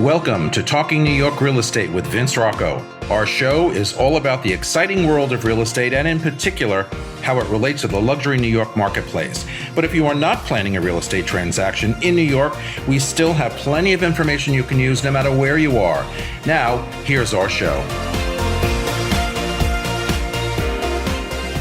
Welcome to Talking New York Real Estate with Vince Rocco. Our show is all about the exciting world of real estate and in particular, how it relates to the luxury New York marketplace. But if you are not planning a real estate transaction in New York, we still have plenty of information you can use no matter where you are. Now, here's our show.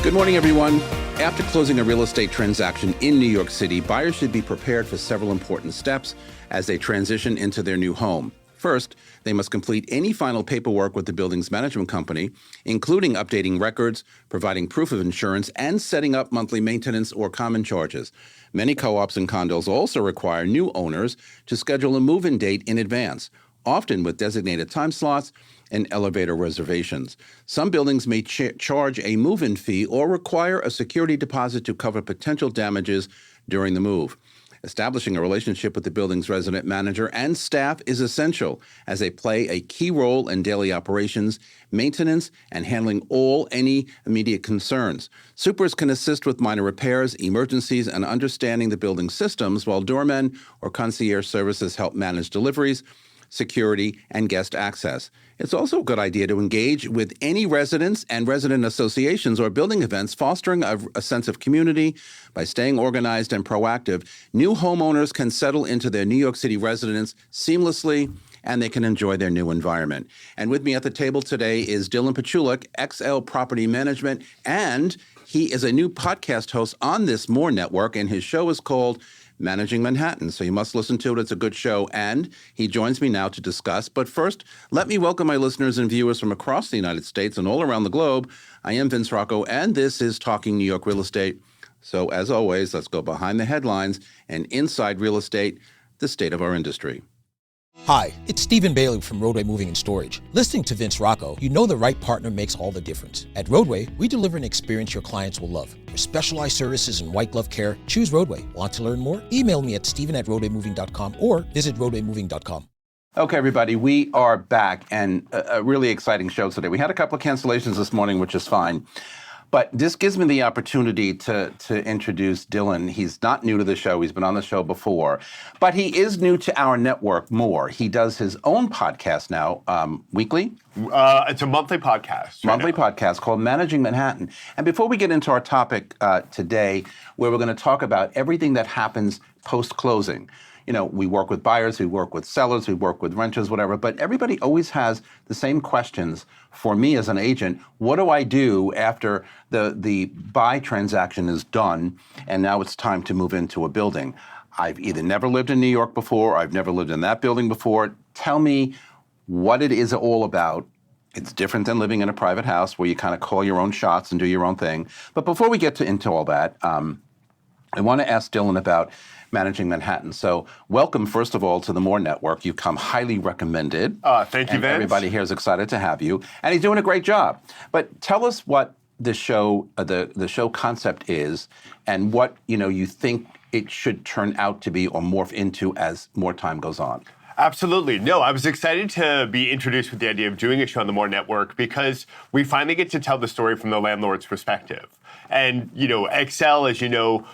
Good morning, everyone. After closing a real estate transaction in New York City, buyers should be prepared for several important steps as they transition into their new home. First, they must complete any final paperwork with the building's management company, including updating records, providing proof of insurance, and setting up monthly maintenance or common charges. Many co-ops and condos also require new owners to schedule a move-in date in advance, often with designated time slots and elevator reservations. Some buildings may charge a move-in fee or require a security deposit to cover potential damages during the move. Establishing a relationship with the building's resident manager and staff is essential as they play a key role in daily operations, maintenance, and handling any immediate concerns. Supers can assist with minor repairs, emergencies, and understanding the building's systems, while doormen or concierge services help manage deliveries, security, and guest access. It's also a good idea to engage with any residents and resident associations or building events, fostering a sense of community. By staying organized and proactive, new homeowners can settle into their New York City residence seamlessly, and they can enjoy their new environment. And with me at the table today is Dylan Pachulik, XL Property Management, and he is a new podcast host on this More Network, and his show is called Managing Manhattan. So you must listen to it. It's a good show. And he joins me now to discuss. But first, let me welcome my listeners and viewers from across the United States and all around the globe. I am Vince Rocco, and this is Talking New York Real Estate. So as always, let's go behind the headlines and inside real estate, the state of our industry. Hi, it's Stephen Bailey from Roadway Moving and Storage. Listening to Vince Rocco, you know the right partner makes all the difference. At Roadway, we deliver an experience your clients will love. For specialized services and white glove care, choose Roadway. Want to learn more? Email me at steven@roadwaymoving.com or visit roadwaymoving.com. Okay, everybody, we are back, and a really exciting show today. We had a couple of cancellations this morning, which is fine. But this gives me the opportunity to introduce Dylan. He's not new to the show. He's been on the show before. But he is new to our network more. He does his own podcast now, weekly? It's a monthly podcast. Podcast called Managing Manhattan. And before we get into our topic today, where we're going to talk about everything that happens post-closing. You know, we work with buyers, we work with sellers, we work with renters, whatever, but everybody always has the same questions. For me as an agent, what do I do after the buy transaction is done and now it's time to move into a building? I've either never lived in New York before, I've never lived in that building before. Tell me what it is all about. It's different than living in a private house where you kind of call your own shots and do your own thing. But before we get into all that, I want to ask Dylan about Managing Manhattan. So welcome, first of all, to the More Network. You've come highly recommended. Thank you, Vince. Everybody here is excited to have you. And he's doing a great job. But tell us what the show, the show concept is and what you think it should turn out to be or morph into as more time goes on. Absolutely. No, I was excited to be introduced with the idea of doing a show on the More Network because we finally get to tell the story from the landlord's perspective. And, XL, as you know,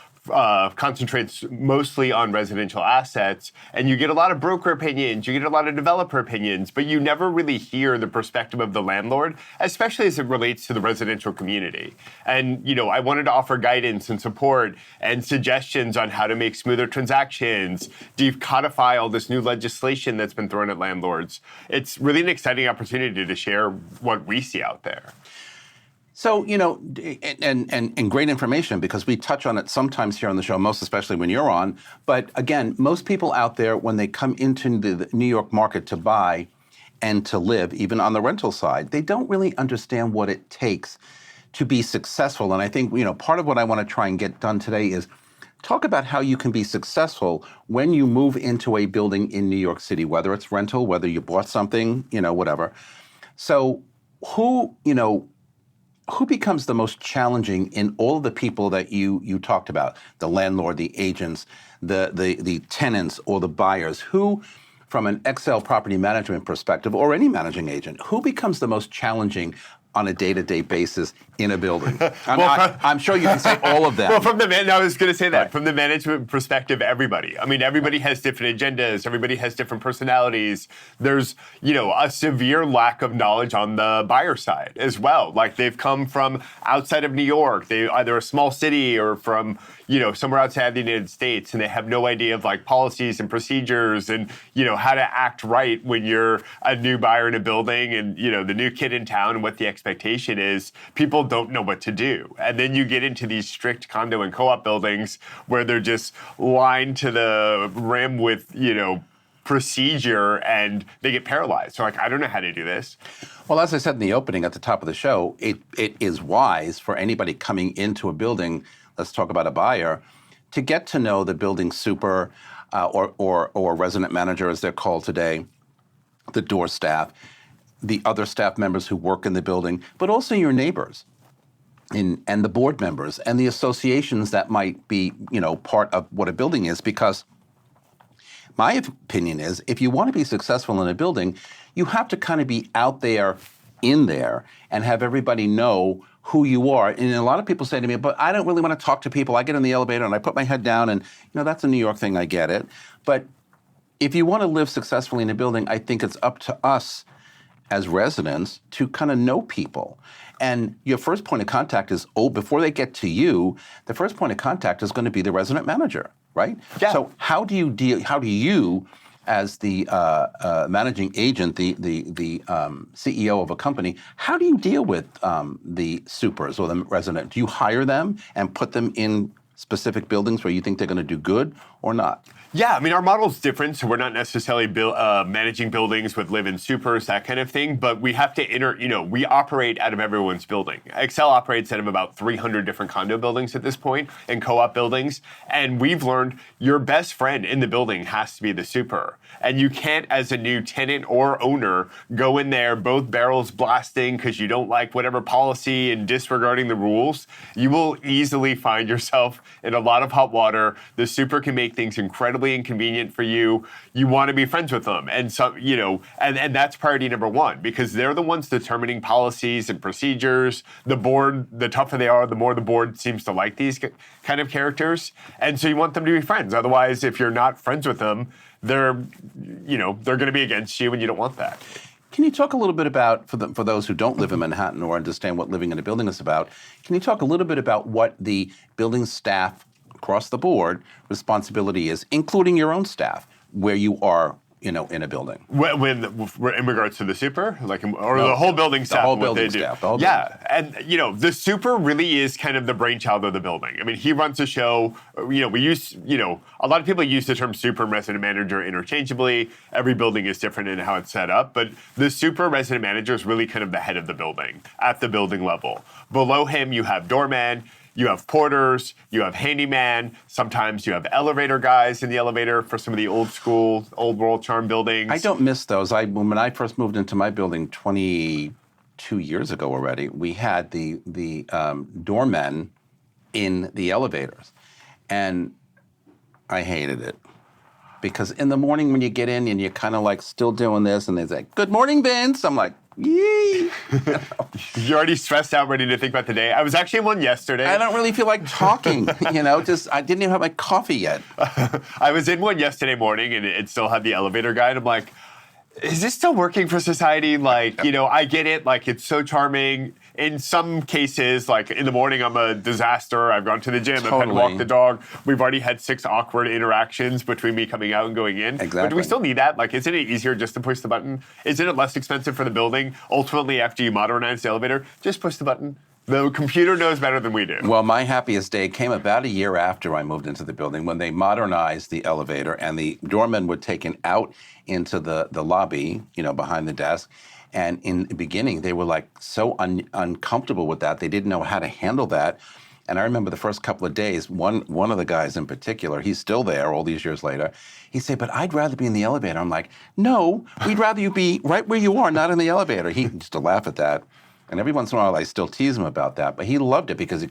concentrates mostly on residential assets, and you get a lot of broker opinions, you get a lot of developer opinions, but you never really hear the perspective of the landlord, especially as it relates to the residential community. And, I wanted to offer guidance and support and suggestions on how to make smoother transactions, decodify all this new legislation that's been thrown at landlords. It's really an exciting opportunity to share what we see out there. So, and great information because we touch on it sometimes here on the show, most especially when you're on. But again, most people out there, when they come into the New York market to buy and to live, even on the rental side, they don't really understand what it takes to be successful. And I think, part of what I want to try and get done today is talk about how you can be successful when you move into a building in New York City, whether it's rental, whether you bought something, whatever. So who becomes the most challenging in all of the people that you talked about? The landlord, the agents, the tenants, or the buyers? Who, from an XL property management perspective, or any managing agent, who becomes the most challenging on a day-to-day basis in a building? I'm sure you can say all of them. Well, I was going to say that. Right. From the management perspective, everybody. I mean, everybody has different agendas. Everybody has different personalities. There's, a severe lack of knowledge on the buyer side as well. Like, they've come from outside of New York. They either a small city or from, somewhere outside the United States, and they have no idea of like policies and procedures and, how to act right when you're a new buyer in a building and, the new kid in town and what the expectation is. People don't know what to do. And then you get into these strict condo and co-op buildings where they're just lined to the rim with, procedure, and they get paralyzed. So I don't know how to do this. Well, as I said in the opening at the top of the show, it is wise for anybody coming into a building, let's talk about a buyer, to get to know the building super or resident manager, as they're called today, the door staff, the other staff members who work in the building, but also your neighbors and the board members and the associations that might be, part of what a building is. Because my opinion is, if you want to be successful in a building, you have to kind of be out there, in there, and have everybody know who you are. And a lot of people say to me, but I don't really want to talk to people. I get in the elevator and I put my head down, and that's a New York thing, I get it. But if you want to live successfully in a building, I think it's up to us as residents to kind of know people. And your first point of contact is, before they get to you, the first point of contact is going to be the resident manager, right? Yeah. So how do you, as the managing agent, the CEO of a company, how do you deal with the supers or the resident? Do you hire them and put them in specific buildings where you think they're going to do good or not? Yeah, I mean, our model's different, so we're not necessarily managing buildings with live-in supers, that kind of thing, but we have to we operate out of everyone's building. Excel operates out of about 300 different condo buildings at this point, and co-op buildings, and we've learned your best friend in the building has to be the super. And you can't, as a new tenant or owner, go in there both barrels blasting because you don't like whatever policy and disregarding the rules. You will easily find yourself in a lot of hot water. The super can make things incredibly inconvenient for you. You want to be friends with them. And so, and that's priority number one, because they're the ones determining policies and procedures. The board, the tougher they are, the more the board seems to like these kind of characters. And so you want them to be friends. Otherwise, if you're not friends with them, they're going to be against you, and you don't want that. Can you talk a little bit about, for those who don't live in Manhattan or understand what living in a building is about, can you talk a little bit about what the building staff across the board responsibility is, including your own staff, where you are, in a building? When in regards to the super, the whole building staff, the whole what building they do. Staff, the whole yeah, and the super really is kind of the brainchild of the building. I mean, he runs the show. We use, a lot of people use the term super and resident manager interchangeably. Every building is different in how it's set up, but the super resident manager is really kind of the head of the building at the building level. Below him, you have doorman. You have porters, you have handyman, sometimes you have elevator guys in the elevator for some of the old school, old world charm buildings. I don't miss those. When I first moved into my building 22 years ago already, we had the doormen in the elevators. And I hated it. Because in the morning when you get in and you're kind of like still doing this, and they say, "Good morning, Vince." I'm like, yee. You're already stressed out, ready to think about the day. I was actually in one yesterday. I don't really feel like talking, I didn't even have my coffee yet. I was in one yesterday morning, and it still had the elevator guy, and I'm like, is this still working for society? I get it. It's so charming. In some cases, in the morning, I'm a disaster. I've gone to the gym. I've had to walk the dog. We've already had 6 awkward interactions between me coming out and going in. Exactly. But do we still need that? Isn't it easier just to push the button? Isn't it less expensive for the building? Ultimately, after you modernize the elevator, just push the button. The computer knows better than we do. Well, my happiest day came about a year after I moved into the building, when they modernized the elevator and the doormen were taken out into the lobby, behind the desk. And in the beginning, they were so uncomfortable with that. They didn't know how to handle that. And I remember the first couple of days, one of the guys in particular, he's still there all these years later, he said, "But I'd rather be in the elevator." I'm like, "No, we'd rather you be right where you are, not in the elevator." He used to laugh at that. And every once in a while, I still tease him about that. But he loved it because he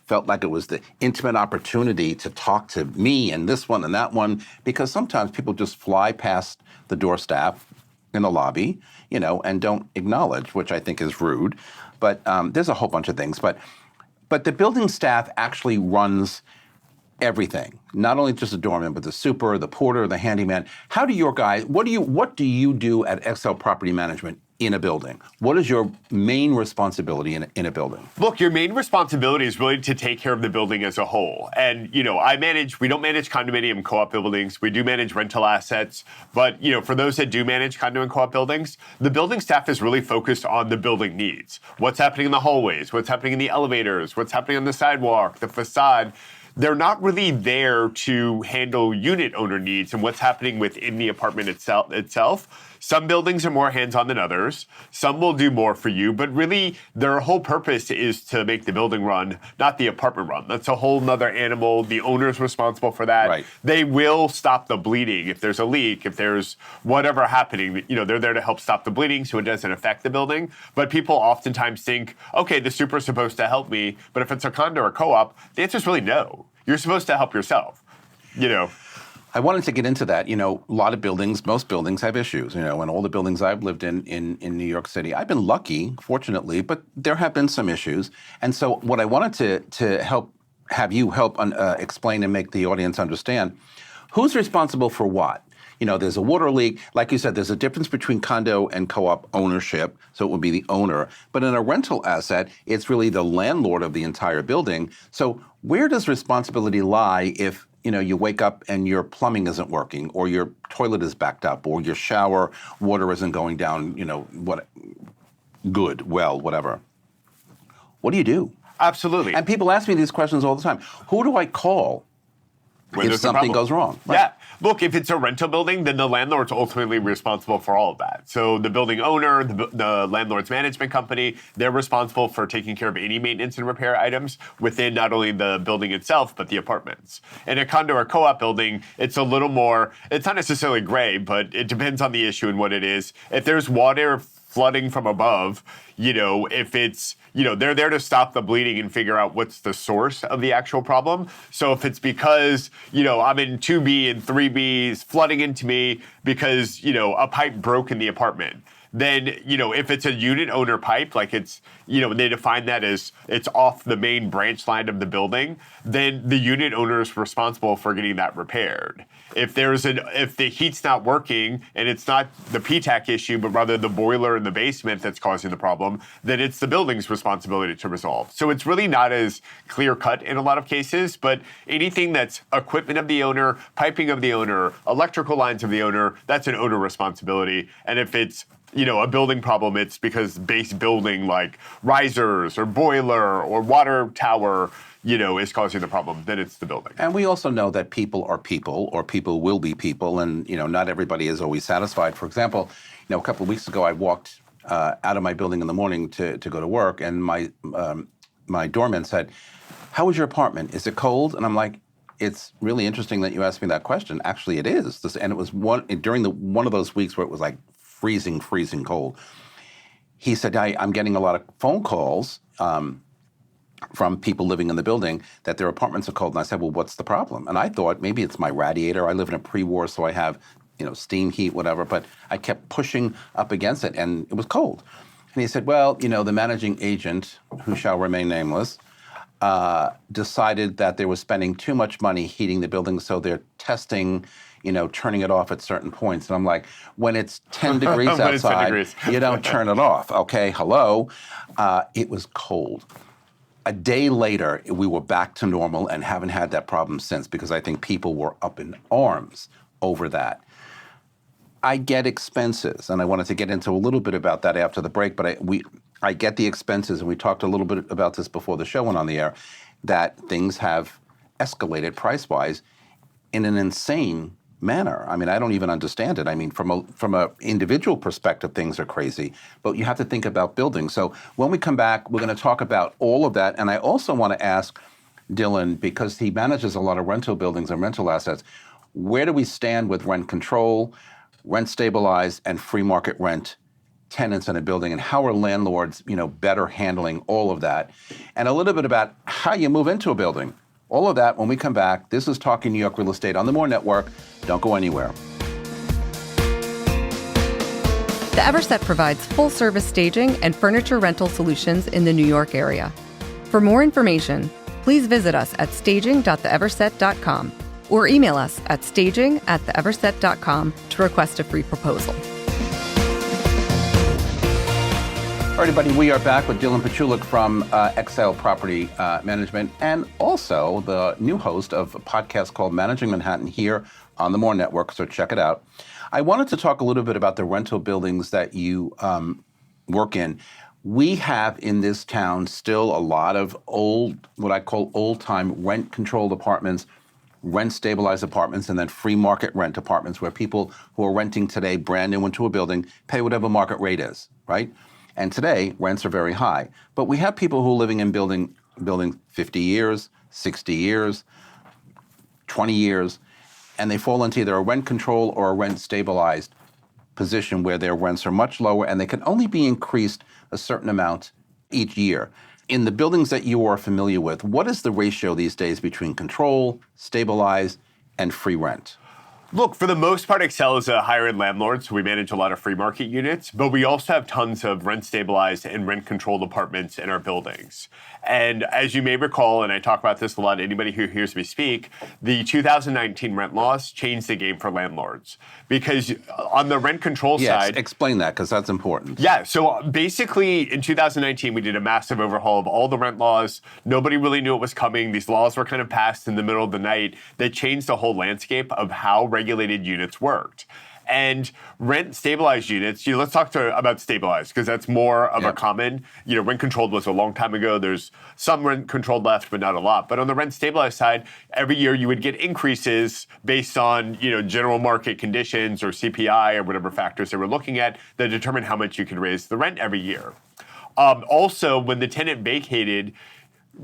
felt like it was the intimate opportunity to talk to me and this one and that one. Because sometimes people just fly past the door staff in the lobby, and don't acknowledge, which I think is rude. but there's a whole bunch of things. But the building staff actually runs everything, not only just the doorman, but the super, the porter, the handyman. How do your guys, what do you do at XL Property Management in a building? What is your main responsibility in a building? Look, your main responsibility is really to take care of the building as a whole. And, we don't manage condominium co-op buildings. We do manage rental assets. But, for those that do manage condo and co-op buildings, the building staff is really focused on the building needs. What's happening in the hallways, what's happening in the elevators, what's happening on the sidewalk, the facade. They're not really there to handle unit owner needs and what's happening within the apartment itself. Some buildings are more hands-on than others. Some will do more for you, but really their whole purpose is to make the building run, not the apartment run. That's a whole nother animal. The owner's responsible for that. Right. They will stop the bleeding if there's a leak, if there's whatever happening. They're there to help stop the bleeding so it doesn't affect the building. But people oftentimes think, okay, the super's supposed to help me, but if it's a condo or co-op, the answer is really no. You're supposed to help yourself. I wanted to get into that. A lot of buildings, most buildings have issues, and all the buildings I've lived in New York City, I've been lucky, fortunately, but there have been some issues. And so what I wanted to have you help explain and make the audience understand, who's responsible for what? There's a water leak. Like you said, there's a difference between condo and co-op ownership, so it would be the owner. But in a rental asset, it's really the landlord of the entire building. So where does responsibility lie if you wake up and your plumbing isn't working, or your toilet is backed up, or your shower water isn't going down, whatever. What do you do? Absolutely. And people ask me these questions all the time. Who do I call if something goes wrong? Right. Yeah. Look, if it's a rental building, then the landlord's ultimately responsible for all of that. So the building owner, the landlord's management company, they're responsible for taking care of any maintenance and repair items within not only the building itself, but the apartments. In a condo or co-op building, it's a little more, it's not necessarily gray, but it depends on the issue and what it is. If there's water flooding from above, if it's, they're there to stop the bleeding and figure out what's the source of the actual problem. So if it's because, I'm in 2B and 3B's flooding into me because, a pipe broke in the apartment, then, if it's a unit owner pipe, like it's, they define that as it's off the main branch line of the building, then the unit owner is responsible for getting that repaired. If the heat's not working and it's not the PTAC issue, but rather the boiler in the basement that's causing the problem, then it's the building's responsibility to resolve. So it's really not as clear cut in a lot of cases, but anything that's equipment of the owner, piping of the owner, electrical lines of the owner, that's an owner responsibility. And if it's a building problem, it's because base building like risers or boiler or water tower, is causing the problem, then it's the building. And we also know that people are people, or people will be people, and not everybody is always satisfied. For example, a couple of weeks ago, I walked out of my building in the morning to go to work, and my doorman said, "How is your apartment? Is it cold?" And I'm like, "It's really interesting that you asked me that question. Actually, it is." And it was during one of those weeks where it was like freezing cold. He said, "I'm getting a lot of phone calls from people living in the building that their apartments are cold." And I said, "Well, what's the problem?" And I thought maybe it's my radiator. I live in a pre-war, so I have, steam heat, whatever. But I kept pushing up against it, and it was cold. And he said, "Well, the managing agent, who shall remain nameless, decided that they were spending too much money heating the building, so they're testing, turning it off at certain points." And I'm like, when it's 10 degrees outside, you don't turn it off. Okay, hello. It was cold. A day later, we were back to normal and haven't had that problem since, because I think people were up in arms over that. I get expenses, and I wanted to get into a little bit about that after the break, but I get the expenses, and we talked a little bit about this before the show went on the air, that things have escalated price-wise in an insane manner. I mean, I don't even understand it. I mean, from a individual perspective, things are crazy, but you have to think about buildings. So when we come back, we're going to talk about all of that. And I also want to ask Dylan, because he manages a lot of rental buildings and rental assets, where do we stand with rent control, rent stabilized, and free market rent tenants in a building, and how are landlords, better handling all of that? And a little bit about how you move into a building. All of that when we come back. This is Talking New York Real Estate on the More Network. Don't go anywhere. The Everset provides full-service staging and furniture rental solutions in the New York area. For more information, please visit us at staging.theeverset.com or email us at staging@theeverset.com to request a free proposal. All right, everybody, we are back with Dylan Pachulik from Excel Property Management and also the new host of a podcast called Managing Manhattan here on the More Network, so check it out. I wanted to talk a little bit about the rental buildings that you work in. We have in this town still a lot of old, what I call old-time rent-controlled apartments, rent-stabilized apartments, and then free market rent apartments where people who are renting today brand new into a building pay whatever market rate is, right? And today, rents are very high. But we have people who are living in building 50 years, 60 years, 20 years, and they fall into either a rent control or a rent stabilized position where their rents are much lower and they can only be increased a certain amount each year. In the buildings that you are familiar with, what is the ratio these days between control, stabilized, and free rent? Look, for the most part, Excel is a higher-end landlord, so we manage a lot of free market units, but we also have tons of rent-stabilized and rent-controlled apartments in our buildings. And as you may recall, and I talk about this a lot, anybody who hears me speak, the 2019 rent laws changed the game for landlords. Because on the rent control side— Yes, explain that, because that's important. Yeah, so basically in 2019, we did a massive overhaul of all the rent laws. Nobody really knew it was coming. These laws were kind of passed in the middle of the night. They changed the whole landscape of how regulated units worked. And rent stabilized units, let's talk about stabilized because that's more of a common, rent controlled was a long time ago. There's some rent controlled left, but not a lot. But on the rent stabilized side, every year you would get increases based on, general market conditions or CPI or whatever factors they were looking at that determine how much you could raise the rent every year. Also, when the tenant vacated,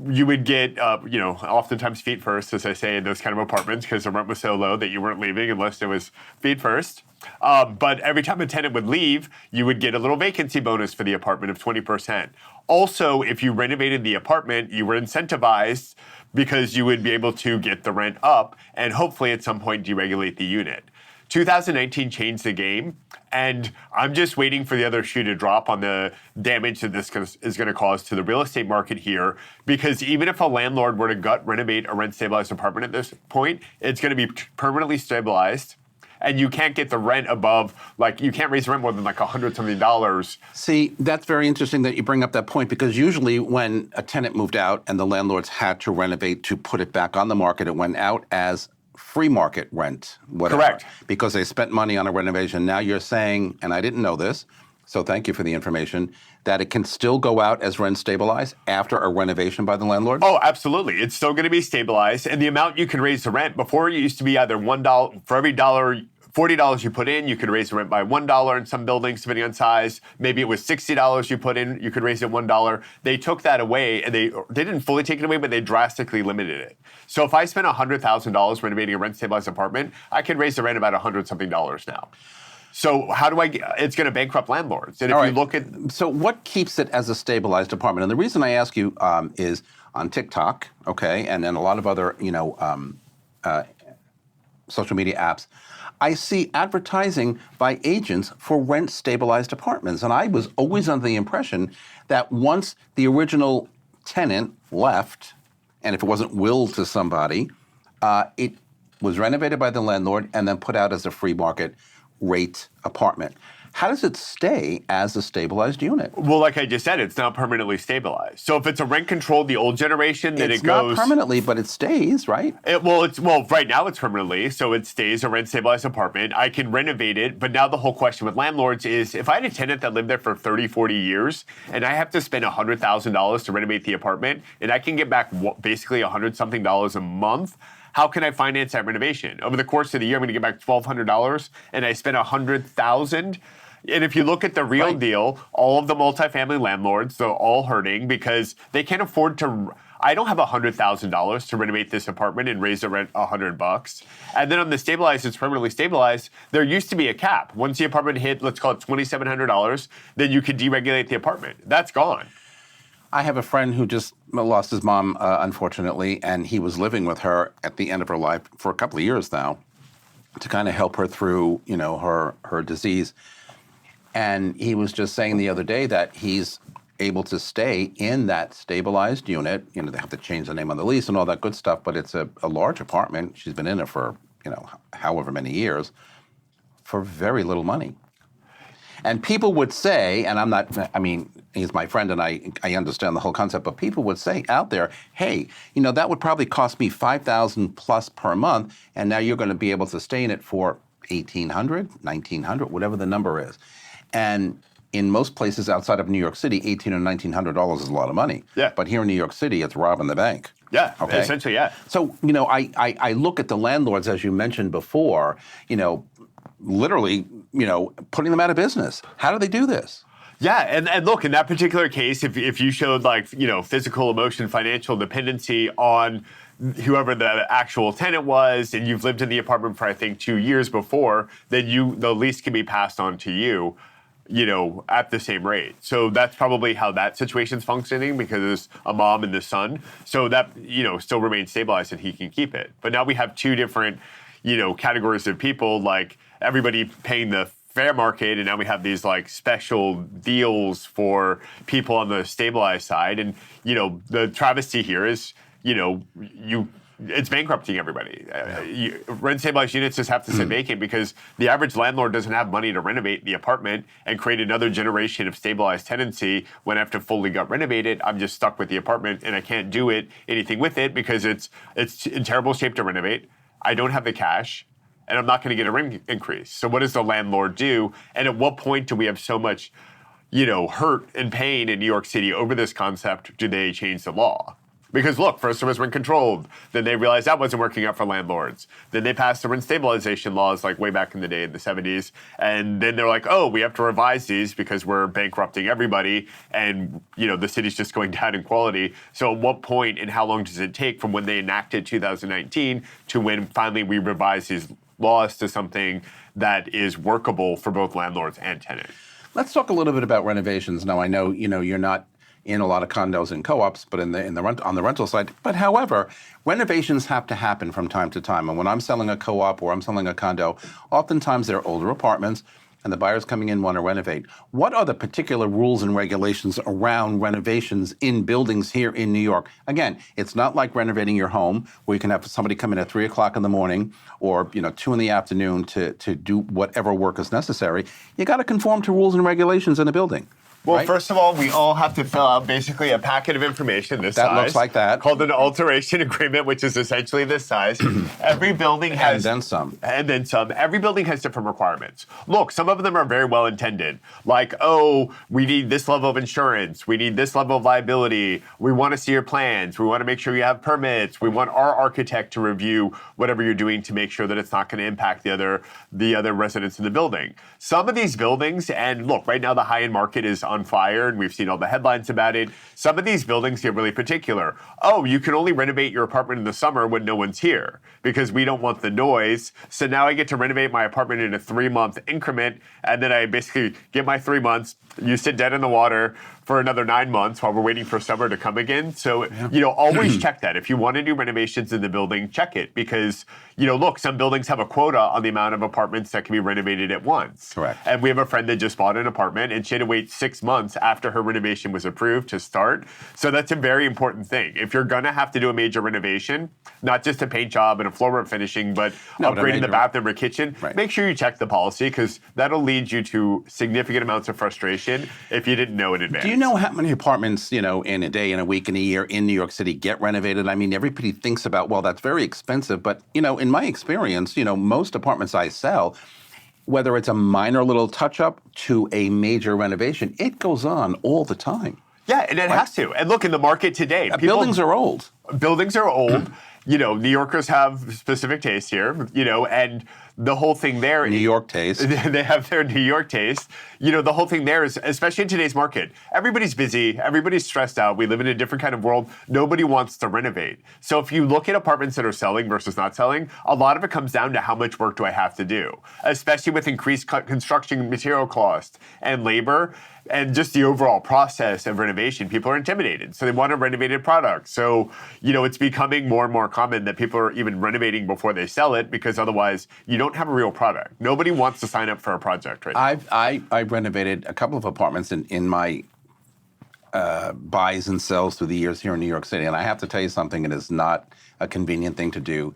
you would get, oftentimes feet first, as I say, in those kind of apartments because the rent was so low that you weren't leaving unless it was feet first. But every time a tenant would leave, you would get a little vacancy bonus for the apartment of 20%. Also, if you renovated the apartment, you were incentivized because you would be able to get the rent up and hopefully at some point deregulate the unit. 2019 changed the game, and I'm just waiting for the other shoe to drop on the damage that this is going to cause to the real estate market here, because even if a landlord were to gut renovate a rent-stabilized apartment at this point, it's going to be permanently stabilized, and you can't get the rent above, you can't raise the rent more than $100-something. See, that's very interesting that you bring up that point, because usually when a tenant moved out and the landlords had to renovate to put it back on the market, it went out as free market rent, whatever. Correct. Because they spent money on a renovation. Now you're saying, and I didn't know this, so thank you for the information, that it can still go out as rent stabilized after a renovation by the landlord? Oh, absolutely. It's still going to be stabilized. And the amount you can raise the rent, before it used to be either $1 for every $40 you put in, you could raise the rent by $1 in some buildings, depending on size. Maybe it was $60 you put in, you could raise it $1. They took that away, and they didn't fully take it away, but they drastically limited it. So if I spent $100,000 renovating a rent-stabilized apartment, I could raise the rent about $100-something now. So how do it's going to bankrupt landlords. And if you look at— So what keeps it as a stabilized apartment? And the reason I ask you is on TikTok, okay, and then a lot of other, social media apps, I see advertising by agents for rent-stabilized apartments. And I was always under the impression that once the original tenant left, and if it wasn't willed to somebody, it was renovated by the landlord and then put out as a free market rate apartment. How does it stay as a stabilized unit? Well, like I just said, it's not permanently stabilized. So if it's a rent controlled, the old generation, then it's it goes— not permanently, but it stays, right? Right now it's permanently, so it stays a rent stabilized apartment. I can renovate it, but now the whole question with landlords is, if I had a tenant that lived there for 30, 40 years, and I have to spend $100,000 to renovate the apartment, and I can get back basically $100-something a month, how can I finance that renovation? Over the course of the year, I'm going to get back $1,200, and I spent $100,000. And if you look at the real deal, all of the multifamily landlords, they're all hurting because they can't afford to— I don't have $100,000 to renovate this apartment and raise the rent $100. And then on the stabilized, it's permanently stabilized, there used to be a cap. Once the apartment hit, let's call it $2,700, then you could deregulate the apartment. That's gone. I have a friend who just lost his mom, unfortunately, and he was living with her at the end of her life for a couple of years now to kind of help her through, her disease. And he was just saying the other day that he's able to stay in that stabilized unit. You know, they have to change the name on the lease and all that good stuff, but it's a large apartment. She's been in it for, you know, however many years, for very little money. And people would say, and I'm not, I mean, he's my friend and I understand the whole concept, but people would say out there, hey, you know, that would probably cost me $5,000 plus per month, and now you're going to be able to stay in it for $1,800, $1,900, whatever the number is. And in most places outside of New York City, $1,800 or $1,900 is a lot of money. Yeah. But here in New York City, it's robbing the bank. Yeah, Okay? essentially, yeah. So, you know, I look at the landlords, as you mentioned before, you know, literally, you know, putting them out of business. How do they do this? Yeah, and look, in that particular case, if you showed like, you know, physical, emotion, financial dependency on whoever the actual tenant was, and you've lived in the apartment for, I think, 2 years before, then the lease can be passed on to you, you know, at the same rate. So that's probably how that situation's functioning, because it's a mom and the son. So that, you know, still remains stabilized and he can keep it. But now we have two different, you know, categories of people, like everybody paying the fair market, and now we have these like special deals for people on the stabilized side. And, you know, the travesty here is, you know, it's bankrupting everybody. Rent stabilized units just have to sit vacant because the average landlord doesn't have money to renovate the apartment and create another generation of stabilized tenancy. When after fully got renovated, I'm just stuck with the apartment and I can't do anything with it because it's in terrible shape to renovate. I don't have the cash, and I'm not going to get a rent increase. So what does the landlord do? And at what point do we have so much, you know, hurt and pain in New York City over this concept? Do they change the law? Because look, first it was rent controlled. Then they realized that wasn't working out for landlords. Then they passed the rent stabilization laws like way back in the day in the 70s. And then they're like, oh, we have to revise these because we're bankrupting everybody. And, you know, the city's just going down in quality. So at what point and how long does it take from when they enacted 2019 to when finally we revise these laws to something that is workable for both landlords and tenants? Let's talk a little bit about renovations. Now, I know, you know, you're not in a lot of condos and co-ops, but on the rental side. But however, renovations have to happen from time to time. And when I'm selling a co-op or I'm selling a condo, oftentimes they're older apartments and the buyers coming in want to renovate. What are the particular rules and regulations around renovations in buildings here in New York? Again, it's not like renovating your home where you can have somebody come in at 3 o'clock in the morning or, you know, 2 in the afternoon to do whatever work is necessary. You got to conform to rules and regulations in a building. Well, right? First of all, we all have to fill out basically a packet of information this size. That looks like that. Called an alteration agreement, which is essentially this size. Every building has... And then some. And then some. Every building has different requirements. Look, some of them are very well intended. Like, oh, we need this level of insurance. We need this level of liability. We want to see your plans. We want to make sure you have permits. We want our architect to review whatever you're doing to make sure that it's not going to impact the other residents in the building. Some of these buildings, and look, right now the high-end market is on fire, and we've seen all the headlines about it. Some of these buildings get really particular. Oh, you can only renovate your apartment in the summer when no one's here because we don't want the noise. So now I get to renovate my apartment in a 3-month increment, and then I basically get my 3 months. You sit dead in the water for another 9 months while we're waiting for summer to come again. So, you know, always check that. If you want to do renovations in the building, check it because, you know, look, some buildings have a quota on the amount of apartments that can be renovated at once. Correct. And we have a friend that just bought an apartment and she had to wait 6 months after her renovation was approved to start. So that's a very important thing. If you're going to have to do a major renovation, not just a paint job and a floor finishing, but upgrading the bathroom or kitchen, make sure you check the policy because that'll lead you to significant amounts of frustration if you didn't know in advance. Do you know how many apartments, you know, in a day, in a week, in a year in New York City get renovated? I mean, everybody thinks about, well, that's very expensive. But, you know, in my experience, you know, most apartments I sell, whether it's a minor little touch-up to a major renovation, it goes on all the time. Yeah, and it has to. And look, in the market today, buildings are old. Buildings are old. You know, New Yorkers have specific taste here, you know, and the whole thing there... New York taste. They have their New York taste. You know, the whole thing there is, especially in today's market, everybody's busy, everybody's stressed out. We live in a different kind of world. Nobody wants to renovate. So if you look at apartments that are selling versus not selling, a lot of it comes down to how much work do I have to do, especially with increased construction material cost and labor. and just the overall process of renovation, people are intimidated. So they want a renovated product. So, it's becoming more and more common that people are even renovating before they sell it, because otherwise you don't have a real product. Nobody wants to sign up for a project right now. I renovated a couple of apartments in my buys and sells through the years here in New York City. And I have to tell you something, it is not a convenient thing to do.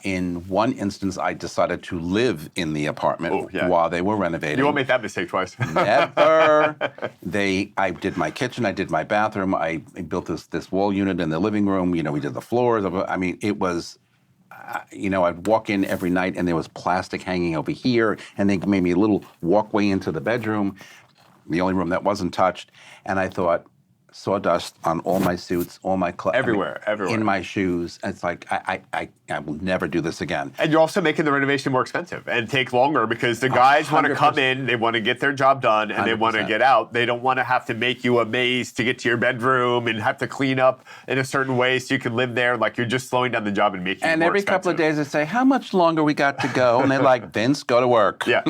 In one instance, I decided to live in the apartment while they were renovating. You won't make that mistake twice. Never. I did my kitchen, I did my bathroom, I built this wall unit in the living room. We did the floors. I mean, it was, I'd walk in every night and there was plastic hanging over here, and they made me a little walkway into the bedroom, the only room that wasn't touched. And I thought, sawdust on all my suits, all my clothes. Everywhere. In my shoes. It's like, I will never do this again. And you're also making the renovation more expensive and take longer, because the guys want to come in, they want to get their job done, and 100%. They want to get out. They don't want to have to make you a maze to get to your bedroom and have to clean up in a certain way so you can live there. Like, you're just slowing down the job and making it more expensive. And every couple of days they say, how much longer we got to go? And they're like, Vince, go to work. Yeah.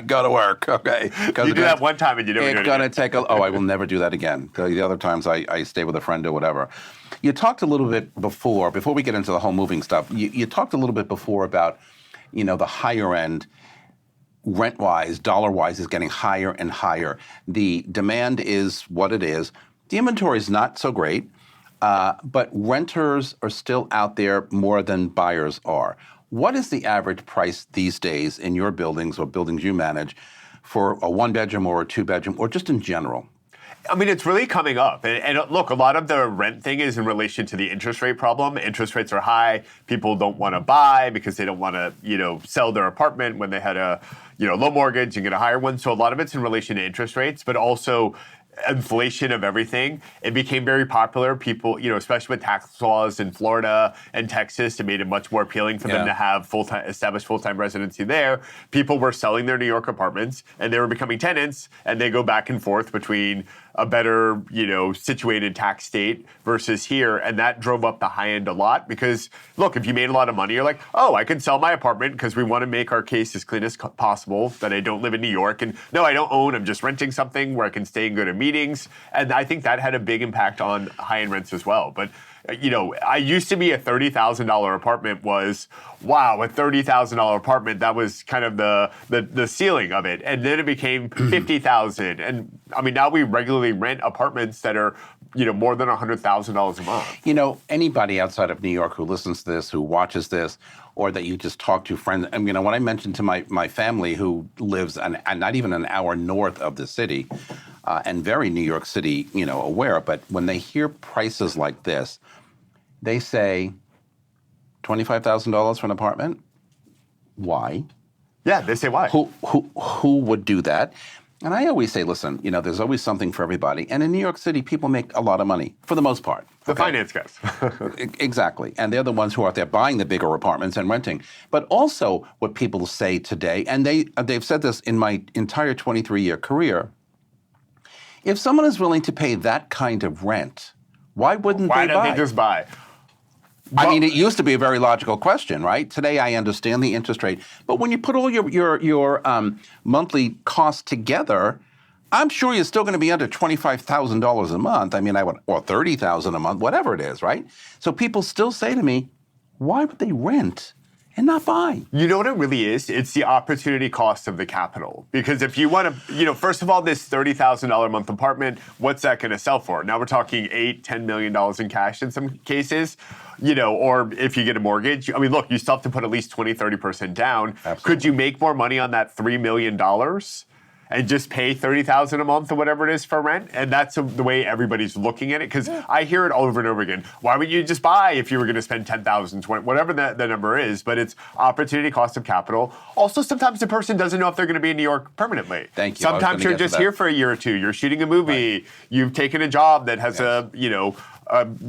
Go to work, okay? You do that one time and you don't do it again. It's going to take I will never do that again. The other times I stay with a friend or whatever. You talked a little bit before we get into the whole moving stuff, you talked a little bit before about, the higher end, rent-wise, dollar-wise, is getting higher and higher. The demand is what it is. The inventory is not so great, but renters are still out there more than buyers are. What is the average price these days in your buildings or buildings you manage for a one-bedroom or a two-bedroom, or just in general? I mean, it's really coming up. And look, a lot of the rent thing is in relation to the interest rate problem. Interest rates are high. People don't want to buy because they don't want to, sell their apartment when they had a, low mortgage and get a higher one. So a lot of it's in relation to interest rates, but also inflation of everything. It became very popular. People, especially with tax laws in Florida and Texas, it made it much more appealing for them to have established full-time residency there. People were selling their New York apartments and they were becoming tenants, and they go back and forth between a better, situated tax state versus here. And that drove up the high end a lot, because look, if you made a lot of money, you're like, oh, I can sell my apartment because we want to make our case as clean as possible that I don't live in New York. And no, I don't own, I'm just renting something where I can stay and go to meetings. And I think that had a big impact on high-end rents as well. But I used to be a $30,000 apartment was, wow, a $30,000 apartment, that was kind of the ceiling of it. And then it became $50,000. And I mean, now we regularly rent apartments that are, more than $100,000 a month. Anybody outside of New York who listens to this, who watches this, or that you just talk to friends. When I mentioned to my family who lives not even an hour north of the city, and very New York City, aware, but when they hear prices like this, they say, $25,000 for an apartment? Why? Yeah, they say why. Who would do that? And I always say, listen, there's always something for everybody. And in New York City, people make a lot of money, for the most part. The finance guys. Exactly. And they're the ones who are out there buying the bigger apartments and renting. But also what people say today, and they've said this in my entire 23-year career, if someone is willing to pay that kind of rent, why wouldn't they buy? Why don't they just buy? I mean, it used to be a very logical question, right? Today, I understand the interest rate, but when you put all your monthly costs together, I'm sure you're still going to be under $25,000 a month. I mean, or $30,000 a month, whatever it is, right? So people still say to me, why would they rent and not buy? You know what it really is? It's the opportunity cost of the capital. Because if you want to, first of all, this $30,000 a month apartment, what's that going to sell for? Now we're talking $8-10 million in cash in some cases. Or if you get a mortgage, I mean, look, you still have to put at least 20-30% down. Absolutely. Could you make more money on that $3 million and just pay $30,000 a month or whatever it is for rent? And that's the way everybody's looking at it. Because I hear it over and over again. Why would you just buy if you were going to spend $10,000, $20,000, whatever the number is? But it's opportunity cost of capital. Also, sometimes the person doesn't know if they're going to be in New York permanently. Thank you. Sometimes you're just here for a year or two. You're shooting a movie. Right. You've taken a job that has a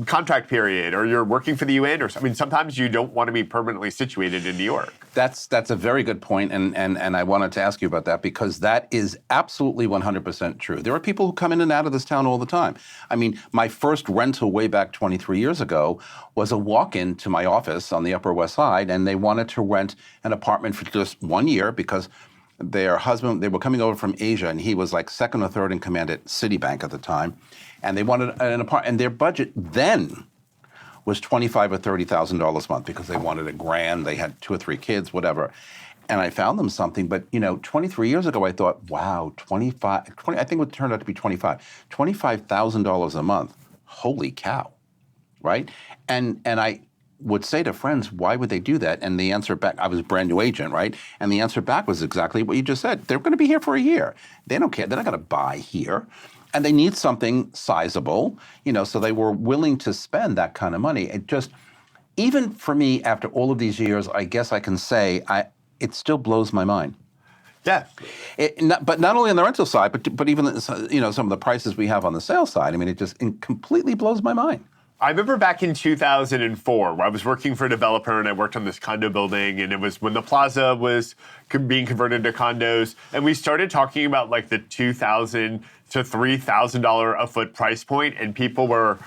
contract period, or you're working for the UN, or something. I mean, sometimes you don't want to be permanently situated in New York. That's a very good point, and I wanted to ask you about that, because that is absolutely 100% true. There are people who come in and out of this town all the time. I mean, my first rental way back 23 years ago was a walk-in to my office on the Upper West Side, and they wanted to rent an apartment for just 1 year because their husband, they were coming over from Asia, and he was like second or third in command at Citibank at the time, and they wanted an apartment, and their budget then was $25,000 or $30,000 a month because they wanted a grand, they had 2 or 3 kids, whatever. And I found them something, but 23 years ago, I thought, wow, 20, I think it turned out to be $25,000 a month. Holy cow, right? And I would say to friends, why would they do that? And the answer back, I was a brand new agent, right? And the answer back was exactly what you just said. They're going to be here for a year. They don't care. They're not going to buy here. And they need something sizable, so they were willing to spend that kind of money. It just, even for me, after all of these years, I guess I can say, it still blows my mind. Yeah. But not only on the rental side, but even some of the prices we have on the sales side. I mean, it completely blows my mind. I remember back in 2004, where I was working for a developer and I worked on this condo building, and it was when the plaza was being converted to condos, and we started talking about like the $2,000 to $3,000 a foot price point, and people were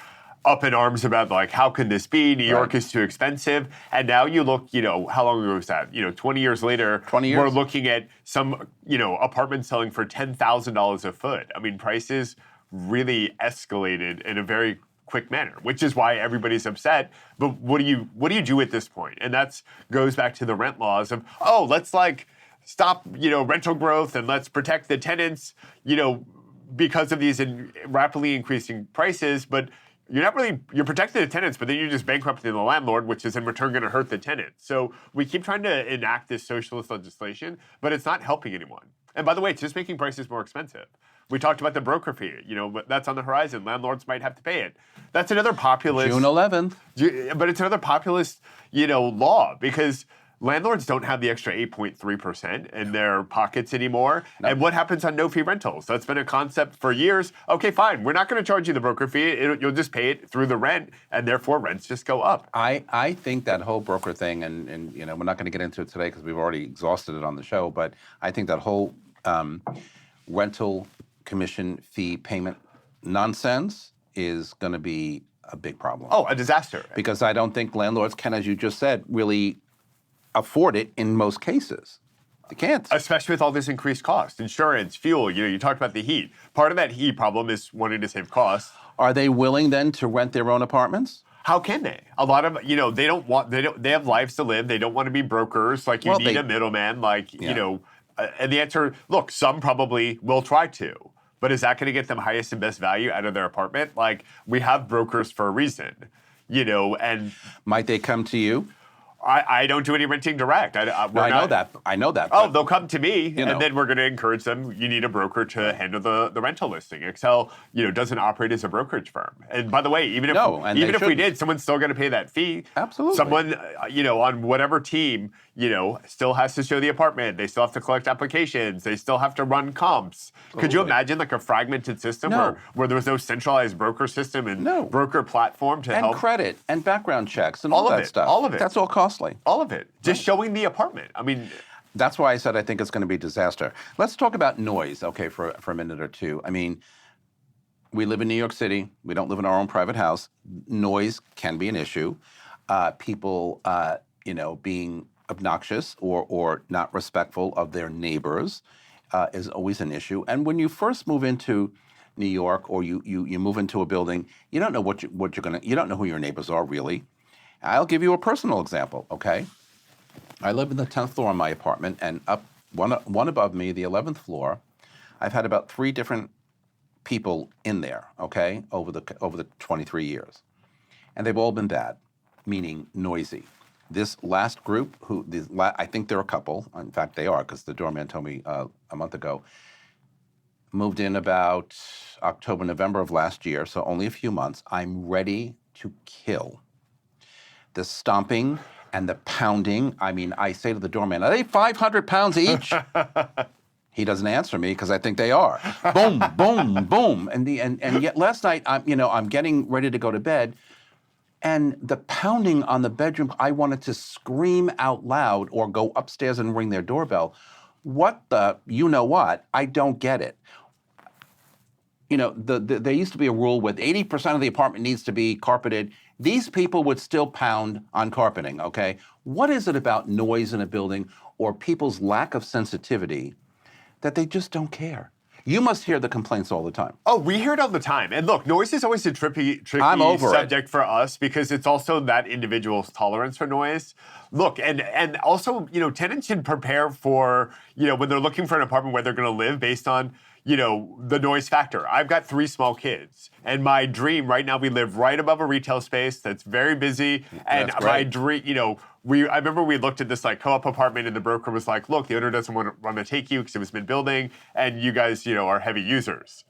up in arms about like, how can this be? New York is too expensive. And now you look, how long ago was that? 20 years later, 20 years. We're looking at some, apartments selling for $10,000 a foot. I mean, prices really escalated in a very quick manner, which is why everybody's upset. But what do you do at this point? And that goes back to the rent laws of, let's stop, rental growth, and let's protect the tenants, because of these rapidly increasing prices. But you're protecting the tenants, but then you're just bankrupting the landlord, which is in return going to hurt the tenant. So we keep trying to enact this socialist legislation, but it's not helping anyone. And by the way, it's just making prices more expensive. We talked about the broker fee, but that's on the horizon. Landlords might have to pay it. That's another populist. June 11th. But it's another populist, law, because landlords don't have the extra 8.3% in their pockets anymore. No. And what happens on no-fee rentals? That's been a concept for years. Okay, fine. We're not going to charge you the broker fee. You'll just pay it through the rent, and therefore rents just go up. I think that whole broker thing, and we're not going to get into it today because we've already exhausted it on the show, but I think that whole rental commission fee payment nonsense is going to be a big problem. Oh, a disaster. Because I don't think landlords can, as you just said, really afford it in most cases. They can't. Especially with all this increased cost. Insurance, fuel, you talked about the heat. Part of that heat problem is wanting to save costs. Are they willing then to rent their own apartments? How can they? A lot of, they have lives to live. They don't want to be brokers. Like you need a middleman, and the answer, look, some probably will try to. But is that going to get them highest and best value out of their apartment? Like, we have brokers for a reason, and... Might they come to you? I don't do any renting direct. I know that. Oh, they'll come to me, and then we're going to encourage them. You need a broker to handle the rental listing. Excel, doesn't operate as a brokerage firm. And by the way, even if we did, someone's still going to pay that fee. Absolutely. Someone, on whatever team, still has to show the apartment. They still have to collect applications. They still have to run comps. Absolutely. Could you imagine like a fragmented system where there was no centralized broker system and broker platform to help? And credit and background checks and all that stuff. All of it. That's all costly. All of it. Just showing the apartment. I mean... That's why I said I think it's going to be a disaster. Let's talk about noise, okay, for a minute or two. I mean, we live in New York City. We don't live in our own private house. Noise can be an issue. People, being obnoxious or not respectful of their neighbors is always an issue. And when you first move into New York or you move into a building, you don't know you don't know who your neighbors are really. I'll give you a personal example, okay? I live in the 10th floor of my apartment, and up one above me, the 11th floor, I've had about 3 different people in there, okay, over the 23 years. And they've all been bad, meaning noisy. This last group, I think they're a couple, in fact they are, because the doorman told me a month ago, moved in about October, November of last year, so only a few months. I'm ready to kill. The stomping and the pounding. I mean, I say to the doorman, are they 500 pounds each? He doesn't answer me because I think they are. Boom, boom, boom. And yet last night, I'm getting ready to go to bed, and the pounding on the bedroom, I wanted to scream out loud or go upstairs and ring their doorbell. What the, what? I don't get it. There used to be a rule with 80% of the apartment needs to be carpeted. These people would still pound on carpeting, okay? What is it about noise in a building or people's lack of sensitivity that they just don't care? You must hear the complaints all the time. Oh, we hear it all the time. And look, noise is always a tricky I'm over it. subject for us because it's also that individual's tolerance for noise. Look, and also, tenants should prepare for, when they're looking for an apartment where they're going to live based on, the noise factor. I've got 3 small kids, and my dream right now, we live right above a retail space that's very busy. And That's my great. dream, I remember we looked at this co-op apartment, and the broker was like, "Look, the owner doesn't want to take you because it was mid-building, and you guys, are heavy users."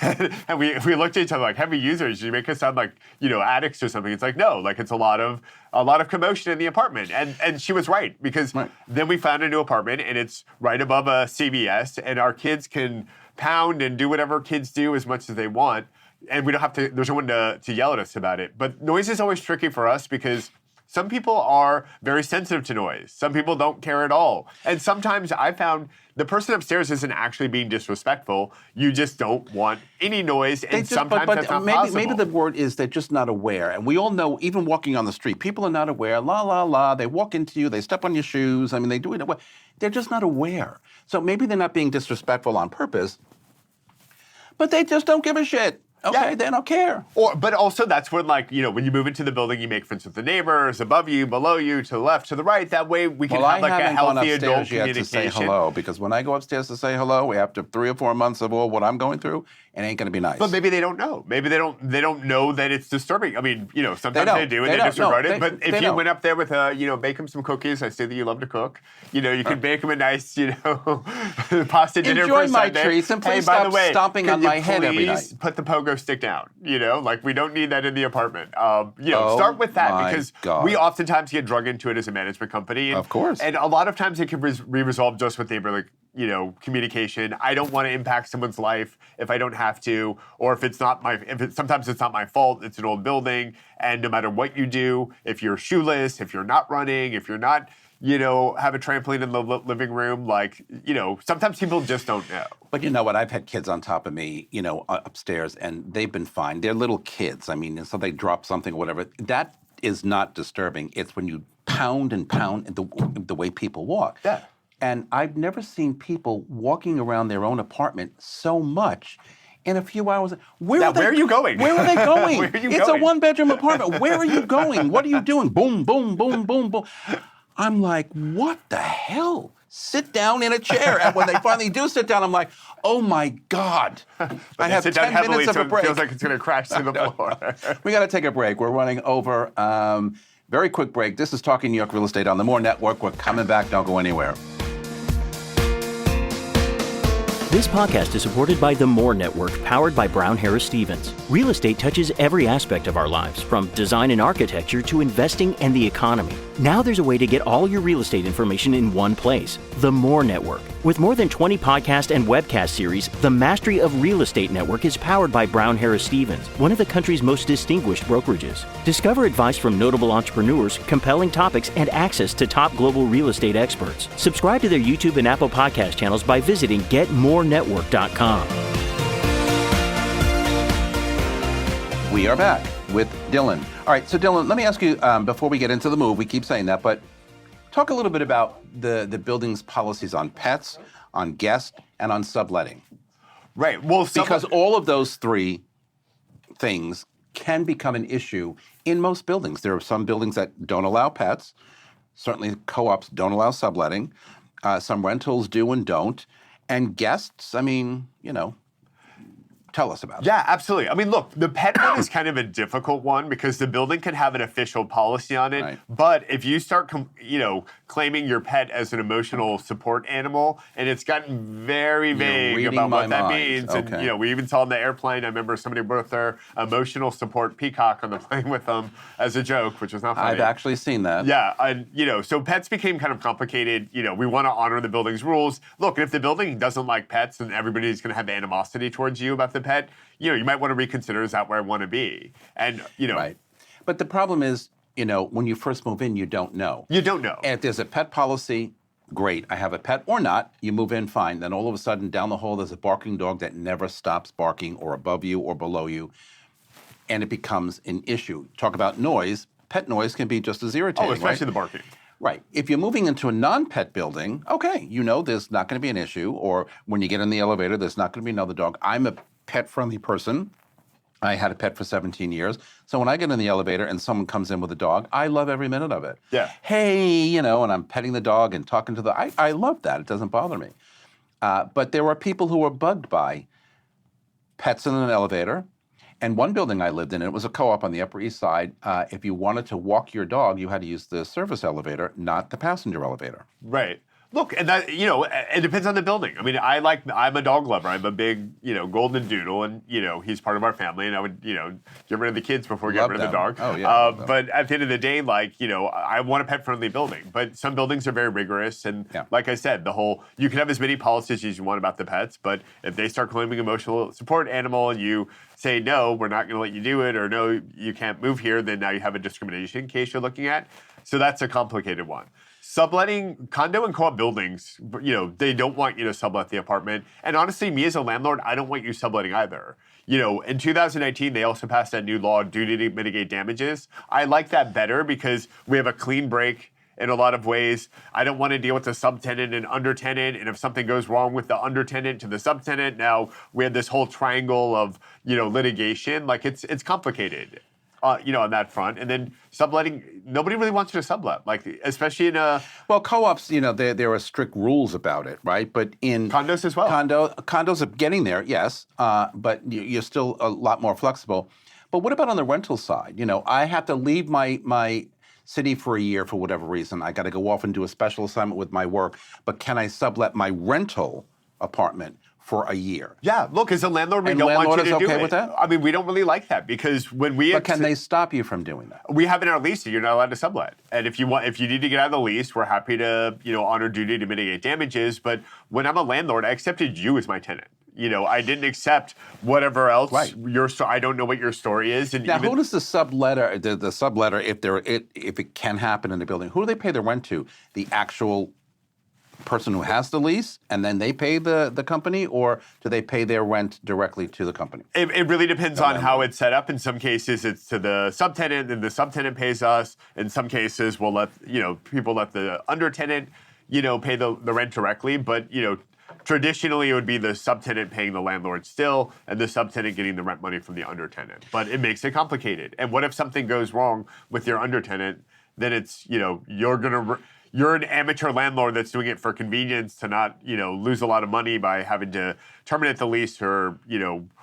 And we looked at each other like, heavy users, you make us sound like, addicts or something. It's like, no, it's a lot of commotion in the apartment. And she was right, because then we found a new apartment, and it's right above a CVS, and our kids can pound and do whatever kids do as much as they want. And we don't have to, there's no one to yell at us about it. But noise is always tricky for us because some people are very sensitive to noise. Some people don't care at all. And sometimes I found the person upstairs isn't actually being disrespectful. You just don't want any noise, and sometimes that's not possible. Maybe the word is they're just not aware. And we all know, even walking on the street, people are not aware. La, la, la. They walk into you. They step on your shoes. I mean, they do it. They're just not aware. So maybe they're not being disrespectful on purpose, but they just don't give a shit. Okay, Yeah. they don't care. But also that's when, when you move into the building, you make friends with the neighbors above you, below you, to the left, to the right. That way we can have I a haven't gone healthy adult upstairs yet communication. to say hello, because when I go upstairs to say hello, after 3 or 4 months of all what I'm going through, it ain't going to be nice. But maybe they don't know. Maybe they don't know that it's disturbing. I mean, sometimes don't. they do and They they don't. disregard No, it. But if they you don't. went up there with bake them some cookies. I see that you love to cook. You could bake them a nice, pasta dinner Enjoy for my Sunday. treats, and Hey, please by stop the way, stomping could on you my head every please night. put the pogo stick down. We don't need that in the apartment. Oh, Start with that, my because God. we oftentimes get drug into it as a management company. And, Of course. And a lot of times it can be resolved just with neighborly, communication. I don't want to impact someone's life if I don't have to, or if it's not sometimes it's not my fault. It's an old building, and no matter what you do, if you're shoeless, if you're not running, if you're not, have a trampoline in the living room, sometimes people just don't know. But you know what? I've had kids on top of me, upstairs, and they've been fine. They're little kids. I mean, so they drop something or whatever. That is not disturbing. It's when you pound and pound the way people walk. Yeah. And I've never seen people walking around their own apartment so much in a few hours. Where are you going? Where are they going? Where are you It's going? a 1-bedroom apartment. Where are you going? What are you doing? Boom, boom, boom, boom, boom. I'm like, what the hell? Sit down in a chair. And when they finally do sit down, I'm like, oh my God. I have Sit down 10 heavily, minutes of so a break. it feels like it's going to crash to the floor. We got to take a break. We're running over. Very quick break. This is Talking New York Real Estate on the More Network. We're coming back. Don't go anywhere. This podcast is supported by the More Network, powered by Brown Harris Stevens. Real estate touches every aspect of our lives, from design and architecture to investing and the economy. Now there's a way to get all your real estate information in one place. The More Network. With more than 20 podcast and webcast series, the Mastery of Real Estate Network is powered by Brown Harris Stevens, one of the country's most distinguished brokerages. Discover advice from notable entrepreneurs, compelling topics, and access to top global real estate experts. Subscribe to their YouTube and Apple podcast channels by visiting GetMoreNetwork.com. We are back with Dylan. All right, so Dylan, let me ask you, before we get into the move, we keep saying that, but talk a little bit about the building's policies on pets, on guests, and on subletting. Right. Well, Because all of those 3 things can become an issue in most buildings. There are some buildings that don't allow pets. Certainly co-ops don't allow subletting. Some rentals do and don't. And guests, I mean, tell us about it. Yeah, absolutely. I mean, look, the pet one is kind of a difficult one because the building can have an official policy on it. Right. But if you start, claiming your pet as an emotional support animal, and it's gotten very vague reading about what my that mind. means. Okay. And, we even saw on the airplane, I remember somebody brought their emotional support peacock on the plane with them as a joke, which was not funny. I've actually seen that. Yeah, and so pets became kind of complicated. We want to honor the building's rules. Look, if the building doesn't like pets, then everybody's going to have animosity towards you about the pet. You might want to reconsider, is that where I want to be? And Right. But the problem is, when you first move in, you don't know. you don't know. And if there's a pet policy, great. I have a pet or not. You move in, fine. Then all of a sudden, down the hall, there's a barking dog that never stops barking, or above you or below you, and it becomes an issue. Talk about noise. Pet noise can be just as irritating. Oh, especially right? the barking. Right. If you're moving into a non-pet building, okay, there's not going to be an issue. Or when you get in the elevator, there's not going to be another dog. I'm a pet-friendly person. I had a pet for 17 years. So when I get in the elevator and someone comes in with a dog, I love every minute of it. Yeah. Hey, and I'm petting the dog and talking to I love that. It doesn't bother me. But there are people who are bugged by pets in an elevator. And one building I lived in, it was a co-op on the Upper East Side. If you wanted to walk your dog, you had to use the service elevator, not the passenger elevator. Right. Look, and that, it depends on the building. I mean, I'm a dog lover. I'm a big, golden doodle, and, he's part of our family, and I would, get rid of the kids before getting rid of the dog. Oh, yeah. But at the end of the day, I want a pet-friendly building. But some buildings are very rigorous, and like I said, you can have as many policies as you want about the pets, but if they start claiming emotional support animal and you say, no, we're not going to let you do it, or no, you can't move here, then now you have a discrimination case you're looking at. So that's a complicated one. Subletting condo and co-op buildings, they don't want you to sublet the apartment. And honestly, me as a landlord, I don't want you subletting either. In 2019, they also passed that new law, duty to mitigate damages. I like that better because we have a clean break in a lot of ways. I don't want to deal with the subtenant and undertenant, and if something goes wrong with the undertenant to the subtenant, now we have this whole triangle of, litigation. It's complicated. On that front. And then subletting, nobody really wants you to sublet, especially in a... Well, co-ops, there are strict rules about it, right? But in... Condos as well. Condos are getting there, yes, but you're still a lot more flexible. But what about on the rental side? I have to leave my city for a year for whatever reason. I got to go off and do a special assignment with my work. But can I sublet my rental apartment for a year? Yeah, look, as a landlord, we don't want you to do it. Landlord is okay with that? I mean, we don't really like that because when we... But can they stop you from doing that? We have in our lease that you're not allowed to sublet. And if you need to get out of the lease, we're happy to, honor duty to mitigate damages. But when I'm a landlord, I accepted you as my tenant. I didn't accept whatever else. Right. I don't know what your story is. And now, who does the subletter, if it can happen in the building, who do they pay the rent to? The actual person who has the lease, and then they pay the company, or do they pay their rent directly to the company? It really depends on how it's set up. In some cases, it's to the subtenant, and the subtenant pays us. In some cases, we'll let people let the undertenant pay the rent directly. But traditionally, it would be the subtenant paying the landlord still, and the subtenant getting the rent money from the undertenant. But it makes it complicated. And what if something goes wrong with your undertenant? Then it's you're an amateur landlord that's doing it for convenience to not, lose a lot of money by having to terminate the lease or,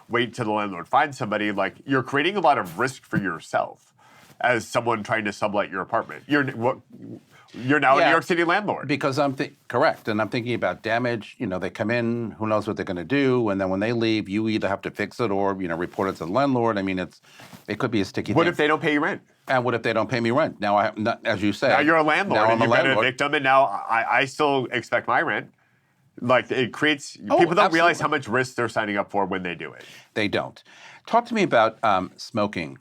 wait till the landlord finds somebody. You're creating a lot of risk for yourself as someone trying to sublet your apartment. You're now a New York City landlord. Because correct, and I'm thinking about damage. They come in, who knows what they're going to do, and then when they leave, you either have to fix it or, report it to the landlord. I mean, it could be a sticky thing. What if they don't pay you rent? And what if they don't pay me rent? Now, as you say, now you're a landlord, now and I'm you've a got landlord. a victim, and now I still expect my rent. It creates people don't absolutely. realize how much risk they're signing up for when they do it. They don't. Talk to me about smoking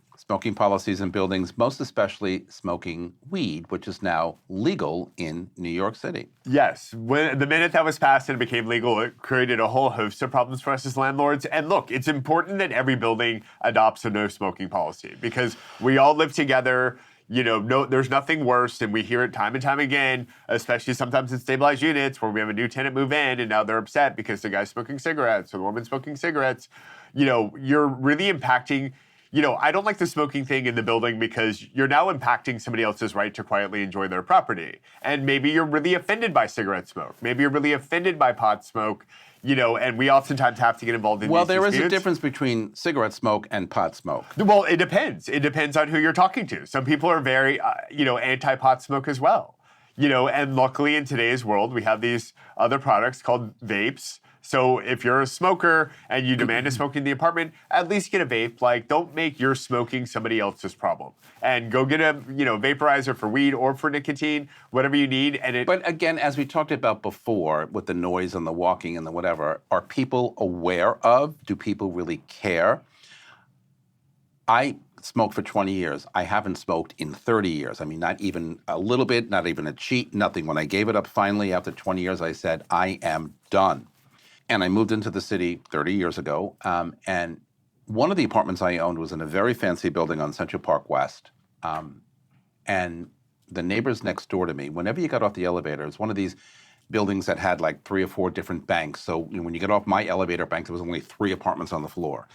policies in buildings, most especially smoking weed, which is now legal in New York City. Yes. When the minute that was passed and it became legal, it created a whole host of problems for us as landlords. And look, it's important that every building adopts a no smoking policy because we all live together. There's nothing worse, and we hear it time and time again, especially sometimes in stabilized units where we have a new tenant move in and now they're upset because the guy's smoking cigarettes or the woman's smoking cigarettes. You're really impacting. I don't like the smoking thing in the building because you're now impacting somebody else's right to quietly enjoy their property. And maybe you're really offended by cigarette smoke. Maybe you're really offended by pot smoke, and we oftentimes have to get involved in these disputes. Well, there is a difference between cigarette smoke and pot smoke. Well, it depends. It depends on who you're talking to. Some people are very, anti-pot smoke as well. And luckily in today's world, we have these other products called vapes. So if you're a smoker and you demand a smoke in the apartment, at least get a vape. Don't make your smoking somebody else's problem. And go get a vaporizer for weed or for nicotine, whatever you need. But again, as we talked about before, with the noise and the walking and the whatever, are people aware of? Do people really care? I smoked for 20 years. I haven't smoked in 30 years. I mean, not even a little bit, not even a cheat, nothing. When I gave it up finally after 20 years, I said, I am done. And I moved into the city 30 years ago, and one of the apartments I owned was in a very fancy building on Central Park West. And the neighbors next door to me, whenever you got off the elevator, it's one of these buildings that had like 3 or 4 different banks. So when you get off my elevator bank, there was only 3 apartments on the floor.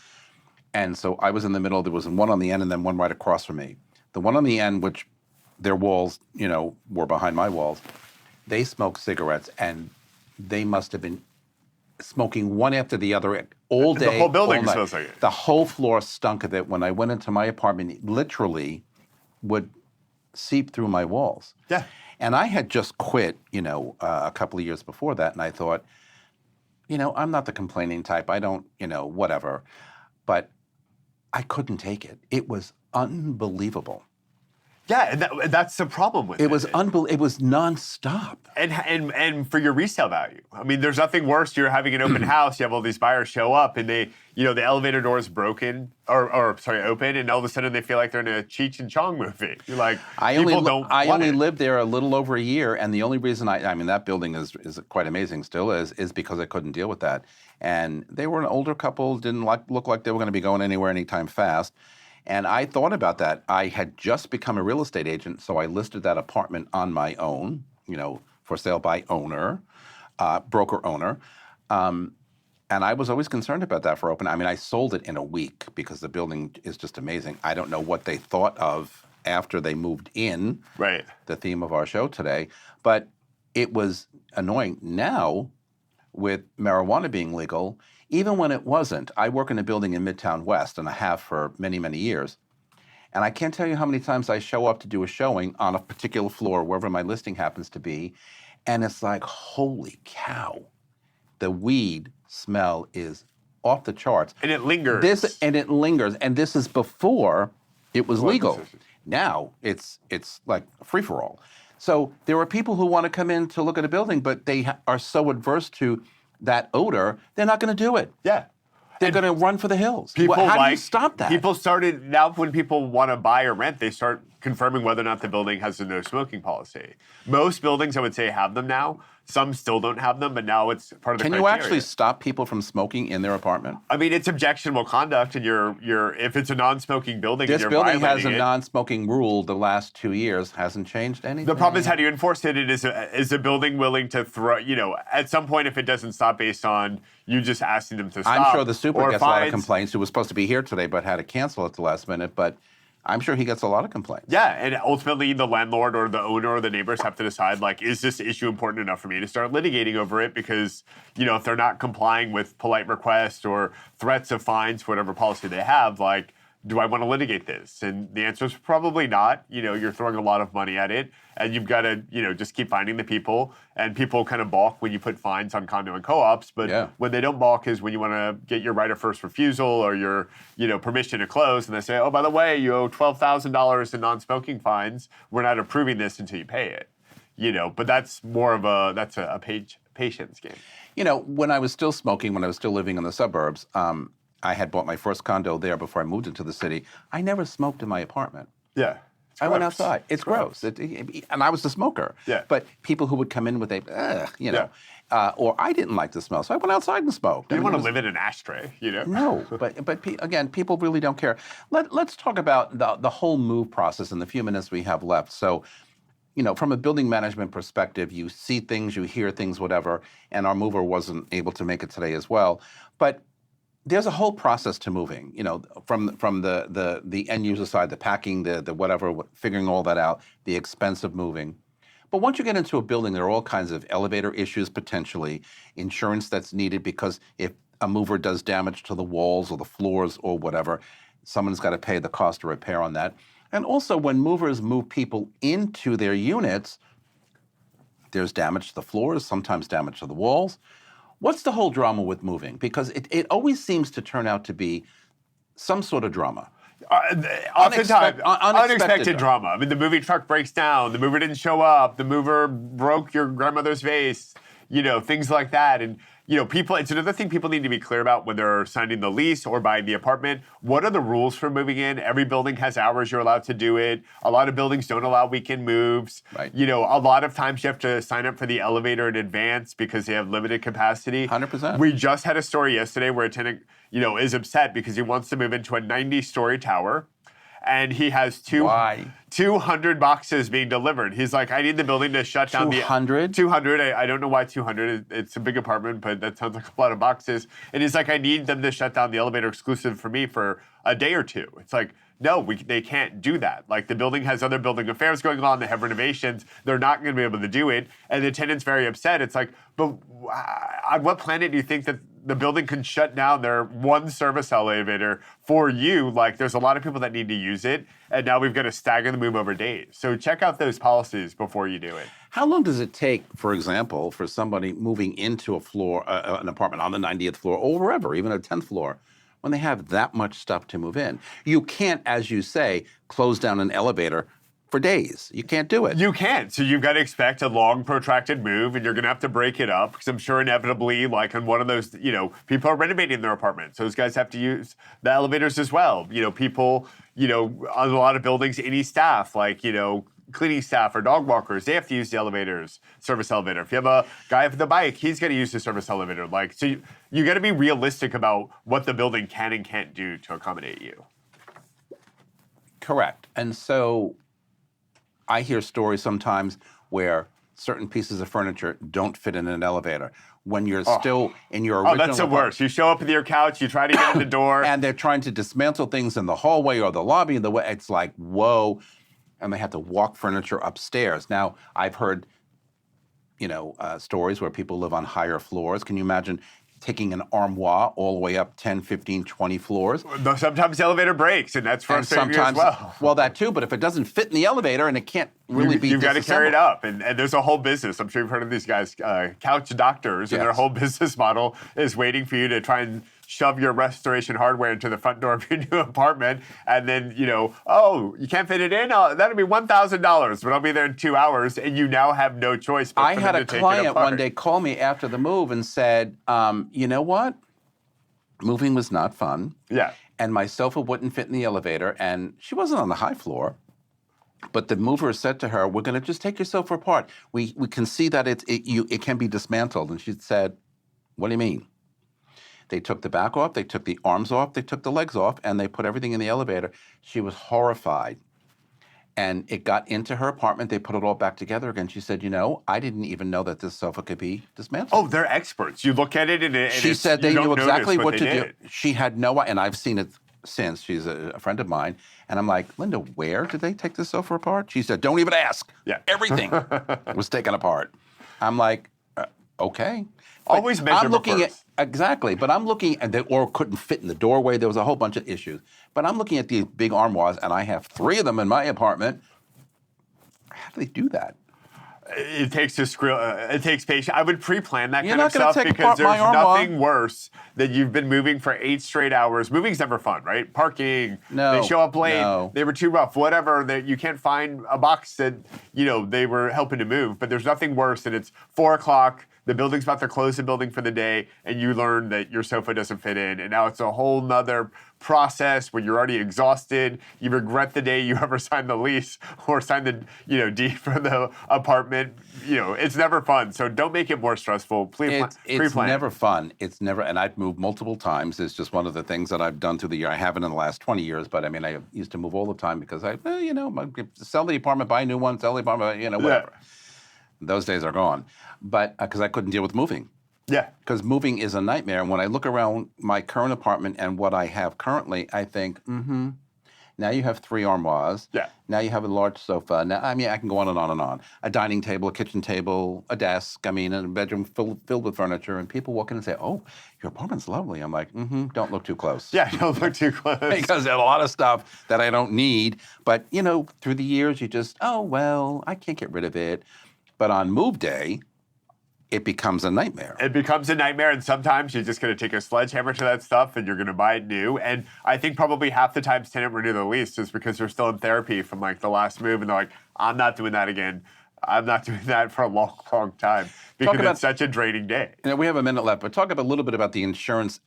And so I was in the middle. There was one on the end and then one right across from me. The one on the end, which their walls, were behind my walls, they smoked cigarettes, and they must have been smoking one after the other all day. The whole building all night. smells like it. The whole floor stunk of it. When I went into my apartment, it literally would seep through my walls. Yeah. And I had just quit, a couple of years before that, and I thought, I'm not the complaining type. I don't, whatever. But I couldn't take it. It was unbelievable. Yeah, and that's the problem with it. It was It was nonstop. And for your resale value. I mean, there's nothing worse. You're having an open house. You have all these buyers show up, and they, the elevator door is broken, open, and all of a sudden they feel like they're in a Cheech and Chong movie. You're like, I only lived there a little over a year, and the only reason I mean, that building is quite amazing, still is because I couldn't deal with that. And they were an older couple, didn't look like they were going to be going anywhere anytime fast. And I thought about that. I had just become a real estate agent, so I listed that apartment on my own, for sale by owner, broker owner. And I was always concerned about that for open. I mean, I sold it in a week because the building is just amazing. I don't know what they thought of after they moved in, right? The theme of our show today. But it was annoying. Now, with marijuana being legal, even when it wasn't, I work in a building in Midtown West, and I have for many, many years. And I can't tell you how many times I show up to do a showing on a particular floor, wherever my listing happens to be, and it's like, holy cow, the weed smell is off the charts. And it lingers. And this is before it was legal. Decision. Now it's like free-for-all. So there are people who want to come in to look at a building, but they are so adverse to that odor, they're not going to do it. Yeah. They're going to run for the hills. How do you stop that? People started, now when people want to buy or rent, they start confirming whether or not the building has a no smoking policy. Most buildings, I would say, have them now. Some still don't have them, but now it's part of the criteria. Can you actually stop people from smoking in their apartment? I mean, it's objectionable conduct, and if it's a non-smoking building, this and you're building has violating a non-smoking rule the last 2 years. Hasn't changed anything. The problem is, how do you enforce it? Is a building willing to throw? At some point, if it doesn't stop based on you just asking them to stop, I'm sure the super gets a lot of fines. complaints. Who was supposed to be here today, but had to cancel at the last minute. But I'm sure he gets a lot of complaints. Yeah, and ultimately the landlord or the owner or the neighbors have to decide, like, is this issue important enough for me to start litigating over it? Because, if they're not complying with polite requests or threats of fines for whatever policy they have, like, do I want to litigate this? And the answer is probably not. You're throwing a lot of money at it, and you've got to, just keep finding the people. And people kind of balk when you put fines on condo and co-ops, but when they don't balk is when you want to get your right of first refusal or your, permission to close, and they say, oh, by the way, you owe $12,000 in non-smoking fines. We're not approving this until you pay it. But that's more of a patience game. When I was still smoking, when I was still living in the suburbs, I had bought my first condo there before I moved into the city. I never smoked in my apartment. Yeah. I went outside. It's gross. And I was a smoker. Yeah. But people who would come in with or I didn't like the smell, so I went outside and smoked. You didn't want to live in an ashtray, No, but again, people really don't care. Let's talk about the whole move process in the few minutes we have left. So, from a building management perspective, you see things, you hear things, whatever, and our mover wasn't able to make it today as well. But there's a whole process to moving, from the end user side, the packing, the whatever, figuring all that out, the expense of moving. But once you get into a building, there are all kinds of elevator issues potentially, insurance that's needed because if a mover does damage to the walls or the floors or whatever, someone's got to pay the cost of repair on that. And also when movers move people into their units, there's damage to the floors, sometimes damage to the walls. What's the whole drama with moving? Because it always seems to turn out to be some sort of drama. Oftentimes, unexpected drama. I mean, the moving truck breaks down, the mover didn't show up, the mover broke your grandmother's vase, things like that. And, it's another thing people need to be clear about when they're signing the lease or buying the apartment. What are the rules for moving in? Every building has hours you're allowed to do it. A lot of buildings don't allow weekend moves. Right. A lot of times you have to sign up for the elevator in advance because they have limited capacity. 100%. We just had a story yesterday where a tenant, is upset because he wants to move into a 90-story tower. and he has Why? 200 boxes being delivered. He's like, I need the building to shut down. 200? 200. I don't know why 200. It's a big apartment, but that sounds like a lot of boxes. And he's like, I need them to shut down the elevator exclusive for me for a day or two. It's like, no, they can't do that. Like, the building has other building affairs going on. They have renovations. They're not going to be able to do it. And the tenant's very upset. It's like, but on what planet do you think that the building can shut down their one service elevator for you? Like, there's a lot of people that need to use it. And now we've got to stagger the move over days. So check out those policies before you do it. How long does it take, for example, for somebody moving into a floor, an apartment on the 90th floor or wherever, even a 10th floor, when they have that much stuff to move in? You can't, as you say, close down an elevator for days. You can't do it. You can't. So you've got to expect a long, protracted move, and you're going to have to break it up because I'm sure inevitably, like on one of those, people are renovating their apartments. So those guys have to use the elevators as well. People, on a lot of buildings, any staff, like, cleaning staff or dog walkers, they have to use the elevators, service elevator. If you have a guy with a bike, he's going to use the service elevator. Like, so you got to be realistic about what the building can and can't do to accommodate you. Correct. And so I hear stories sometimes where certain pieces of furniture don't fit in an elevator. When you're still in your original that's the worst. You show up with your couch, you try to get in the door. and they're trying to dismantle things in the hallway or the lobby. It's like, whoa. And they have to walk furniture upstairs. Now, I've heard, stories where people live on higher floors. Can you imagine taking an armoire all the way up 10, 15, 20 floors? Sometimes the elevator breaks, and that's frustrating as well. Well, that too, but if it doesn't fit in the elevator and it can't really be You've got to carry it disassembled. up, and there's a whole business. I'm sure you've heard of these guys, couch doctors, and their Yes. whole business model is waiting for you to try and shove your restoration hardware into the front door of your new apartment, and then, you can't fit it in? That'll be $1,000, but I'll be there in 2 hours, and you now have no choice but I for had them a to take it client apart. one day call me after the move and said, you know what? Moving was not fun. Yeah. And my sofa wouldn't fit in the elevator, and she wasn't on the high floor. But the mover said to her, we're going to just take your sofa apart. We can see that it can be dismantled. And she said, what do you mean? They took the back off, they took the arms off, they took the legs off, and they put everything in the elevator. She was horrified. And it got into her apartment. They put it all back together again. She said, I didn't even know that this sofa could be dismantled. Oh, they're experts. You look at it, and She said they you knew don't exactly notice what they to do. did. She had no, and I've seen it since. She's a friend of mine. And I'm like, Linda, where did they take the sofa apart? She said, don't even ask. Yeah. Everything was taken apart. I'm like, okay. Always measure I'm looking first. exactly, but I'm looking at or couldn't fit in the doorway. There was a whole bunch of issues. But I'm looking at these big armoires, and I have 3 of them in my apartment. How do they do that? It takes it takes patience. I would pre-plan that You're kind of not gonna stuff take because apart my there's armoire. nothing worse than you've been moving for 8 straight hours. Moving's never fun, right? Parking. No, They show up late. no. They were too rough. Whatever. That you can't find a box that they were helping to move. But there's nothing worse than it's 4 o'clock. The building's about to close the building for the day, and you learn that your sofa doesn't fit in, and now it's a whole nother process where you're already exhausted. You regret the day you ever signed the lease or signed the deed for the apartment. It's never fun. So don't make it more stressful. It's Pre-plan. never fun. It's never, and I've moved multiple times. It's just one of the things that I've done through the year. I haven't in the last 20 years, but I mean, I used to move all the time because sell the apartment, buy a new one, sell the apartment, whatever. Yeah. Those days are gone. But because I couldn't deal with moving. Yeah. Because moving is a nightmare. And when I look around my current apartment and what I have currently, I think, now you have 3 armoires. Yeah. Now you have a large sofa. Now, I mean, I can go on and on and on. A dining table, a kitchen table, a desk, and a bedroom filled with furniture. And people walk in and say, oh, your apartment's lovely. I'm like, don't look too close. Yeah, don't look too close. Because there's a lot of stuff that I don't need. But, through the years, you just, oh, well, I can't get rid of it. But on move day, it becomes a nightmare. It becomes a nightmare, and sometimes you're just going to take a sledgehammer to that stuff and you're going to buy it new. And I think probably half the times tenant renew the lease is because they're still in therapy from the last move, and they're like, I'm not doing that again. I'm not doing that for a long, long time because it's such a draining day. We have a minute left, but talk a little bit about the insurance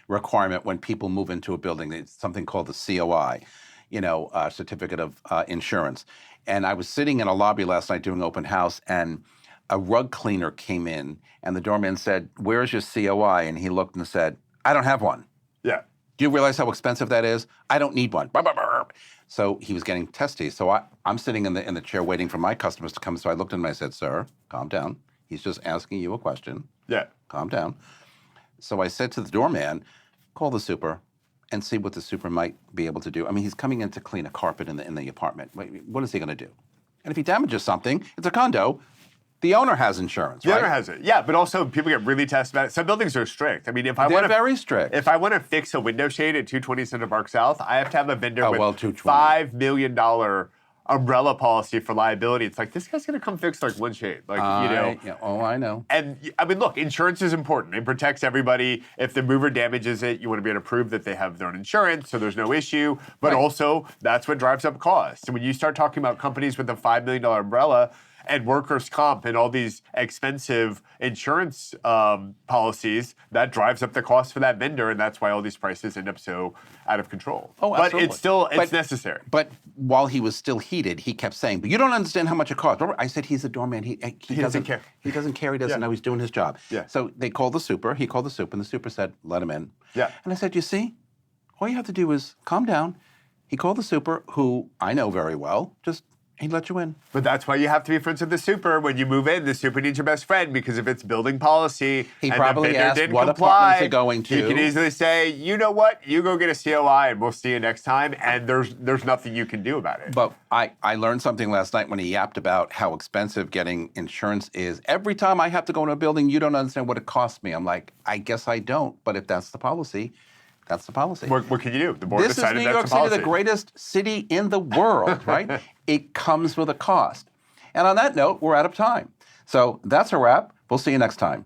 requirement when people move into a building. It's something called the COI, Certificate of Insurance. And I was sitting in a lobby last night doing open house, and a rug cleaner came in, and the doorman said, where's your COI? And he looked and said, I don't have one. Yeah. Do you realize how expensive that is? I don't need one. So he was getting testy. So I'm sitting in the chair waiting for my customers to come. So I looked at him and I said, sir, calm down. He's just asking you a question. Yeah. Calm down. So I said to the doorman, call the super and see what the super might be able to do. I mean, he's coming in to clean a carpet in the apartment. What is he going to do? And if he damages something, it's a condo. The owner has insurance, The right? owner has it. Yeah, but also people get really tested about it. Some buildings are strict. I mean, if I They're want to very strict. If I want to fix a window shade at 220 Center Park South, I have to have a vendor with $5 million umbrella policy for liability. It's like, this guy's going to come fix like one shade. Like, I know. And I mean, look, insurance is important. It protects everybody. If the mover damages it, you want to be able to prove that they have their own insurance, so there's no issue. But also, that's what drives up costs. So when you start talking about companies with a $5 million umbrella and workers' comp and all these expensive insurance policies, that drives up the cost for that vendor, and that's why all these prices end up so out of control. Oh, absolutely. But it's necessary. But while he was still heated, he kept saying, but you don't understand how much it costs. I said, he's a doorman. He doesn't care. He doesn't care. He doesn't know he's doing his job. Yeah. So they called the super. He called the super, and the super said, let him in. Yeah. And I said, you see, all you have to do is calm down. He called the super, who I know very well, he'd let you in. But that's why you have to be friends with the super. When you move in, the super needs your best friend, because if it's building policy He and probably the vendor asked didn't what comply, apartments they're going to. you can easily say, you know what, you go get a COI and we'll see you next time, and there's nothing you can do about it. But I learned something last night when he yapped about how expensive getting insurance is. Every time I have to go into a building, you don't understand what it costs me. I'm like, I guess I don't, but if that's the policy, that's the policy. What can you do? The board This is decided New that's York the City, policy. the greatest city in the world, right? It comes with a cost. And on that note, we're out of time. So that's a wrap. We'll see you next time.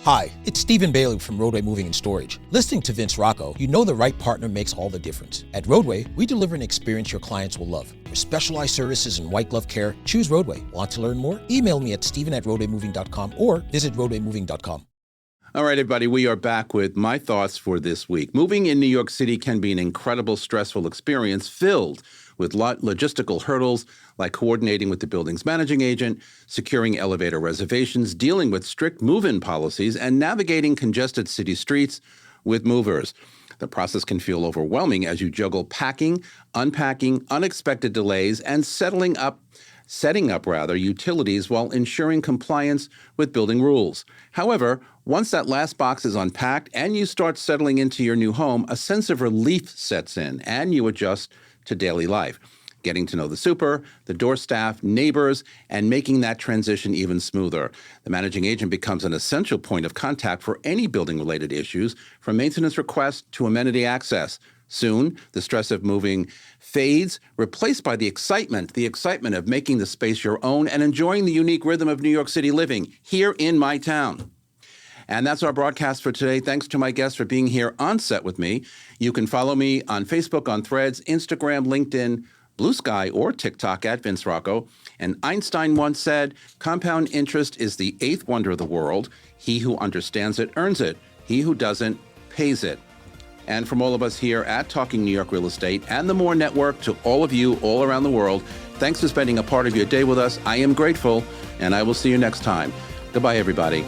Hi, it's Stephen Bailey from Roadway Moving and Storage. Listening to Vince Rocco, you know the right partner makes all the difference. At Roadway, we deliver an experience your clients will love. For specialized services and white glove care, choose Roadway. Want to learn more? Email me at steven@roadwaymoving.com or visit roadwaymoving.com. All right, everybody, we are back with my thoughts for this week. Moving in New York City can be an incredible, stressful experience filled with logistical hurdles like coordinating with the building's managing agent, securing elevator reservations, dealing with strict move-in policies, and navigating congested city streets with movers. The process can feel overwhelming as you juggle packing, unpacking, unexpected delays, and setting up utilities while ensuring compliance with building rules. However, once that last box is unpacked and you start settling into your new home, a sense of relief sets in and you adjust to daily life, getting to know the super, the door staff, neighbors, and making that transition even smoother. The managing agent becomes an essential point of contact for any building-related issues, from maintenance requests to amenity access. Soon, the stress of moving fades, replaced by the excitement of making the space your own and enjoying the unique rhythm of New York City living here in my town. And that's our broadcast for today. Thanks to my guests for being here on set with me. You can follow me on Facebook, on Threads, Instagram, LinkedIn, Blue Sky, or TikTok at Vince Rocco. And Einstein once said, compound interest is the eighth wonder of the world. He who understands it earns it. He who doesn't pays it. And from all of us here at Talking New York Real Estate and the More Network, to all of you all around the world, thanks for spending a part of your day with us. I am grateful, and I will see you next time. Goodbye, everybody.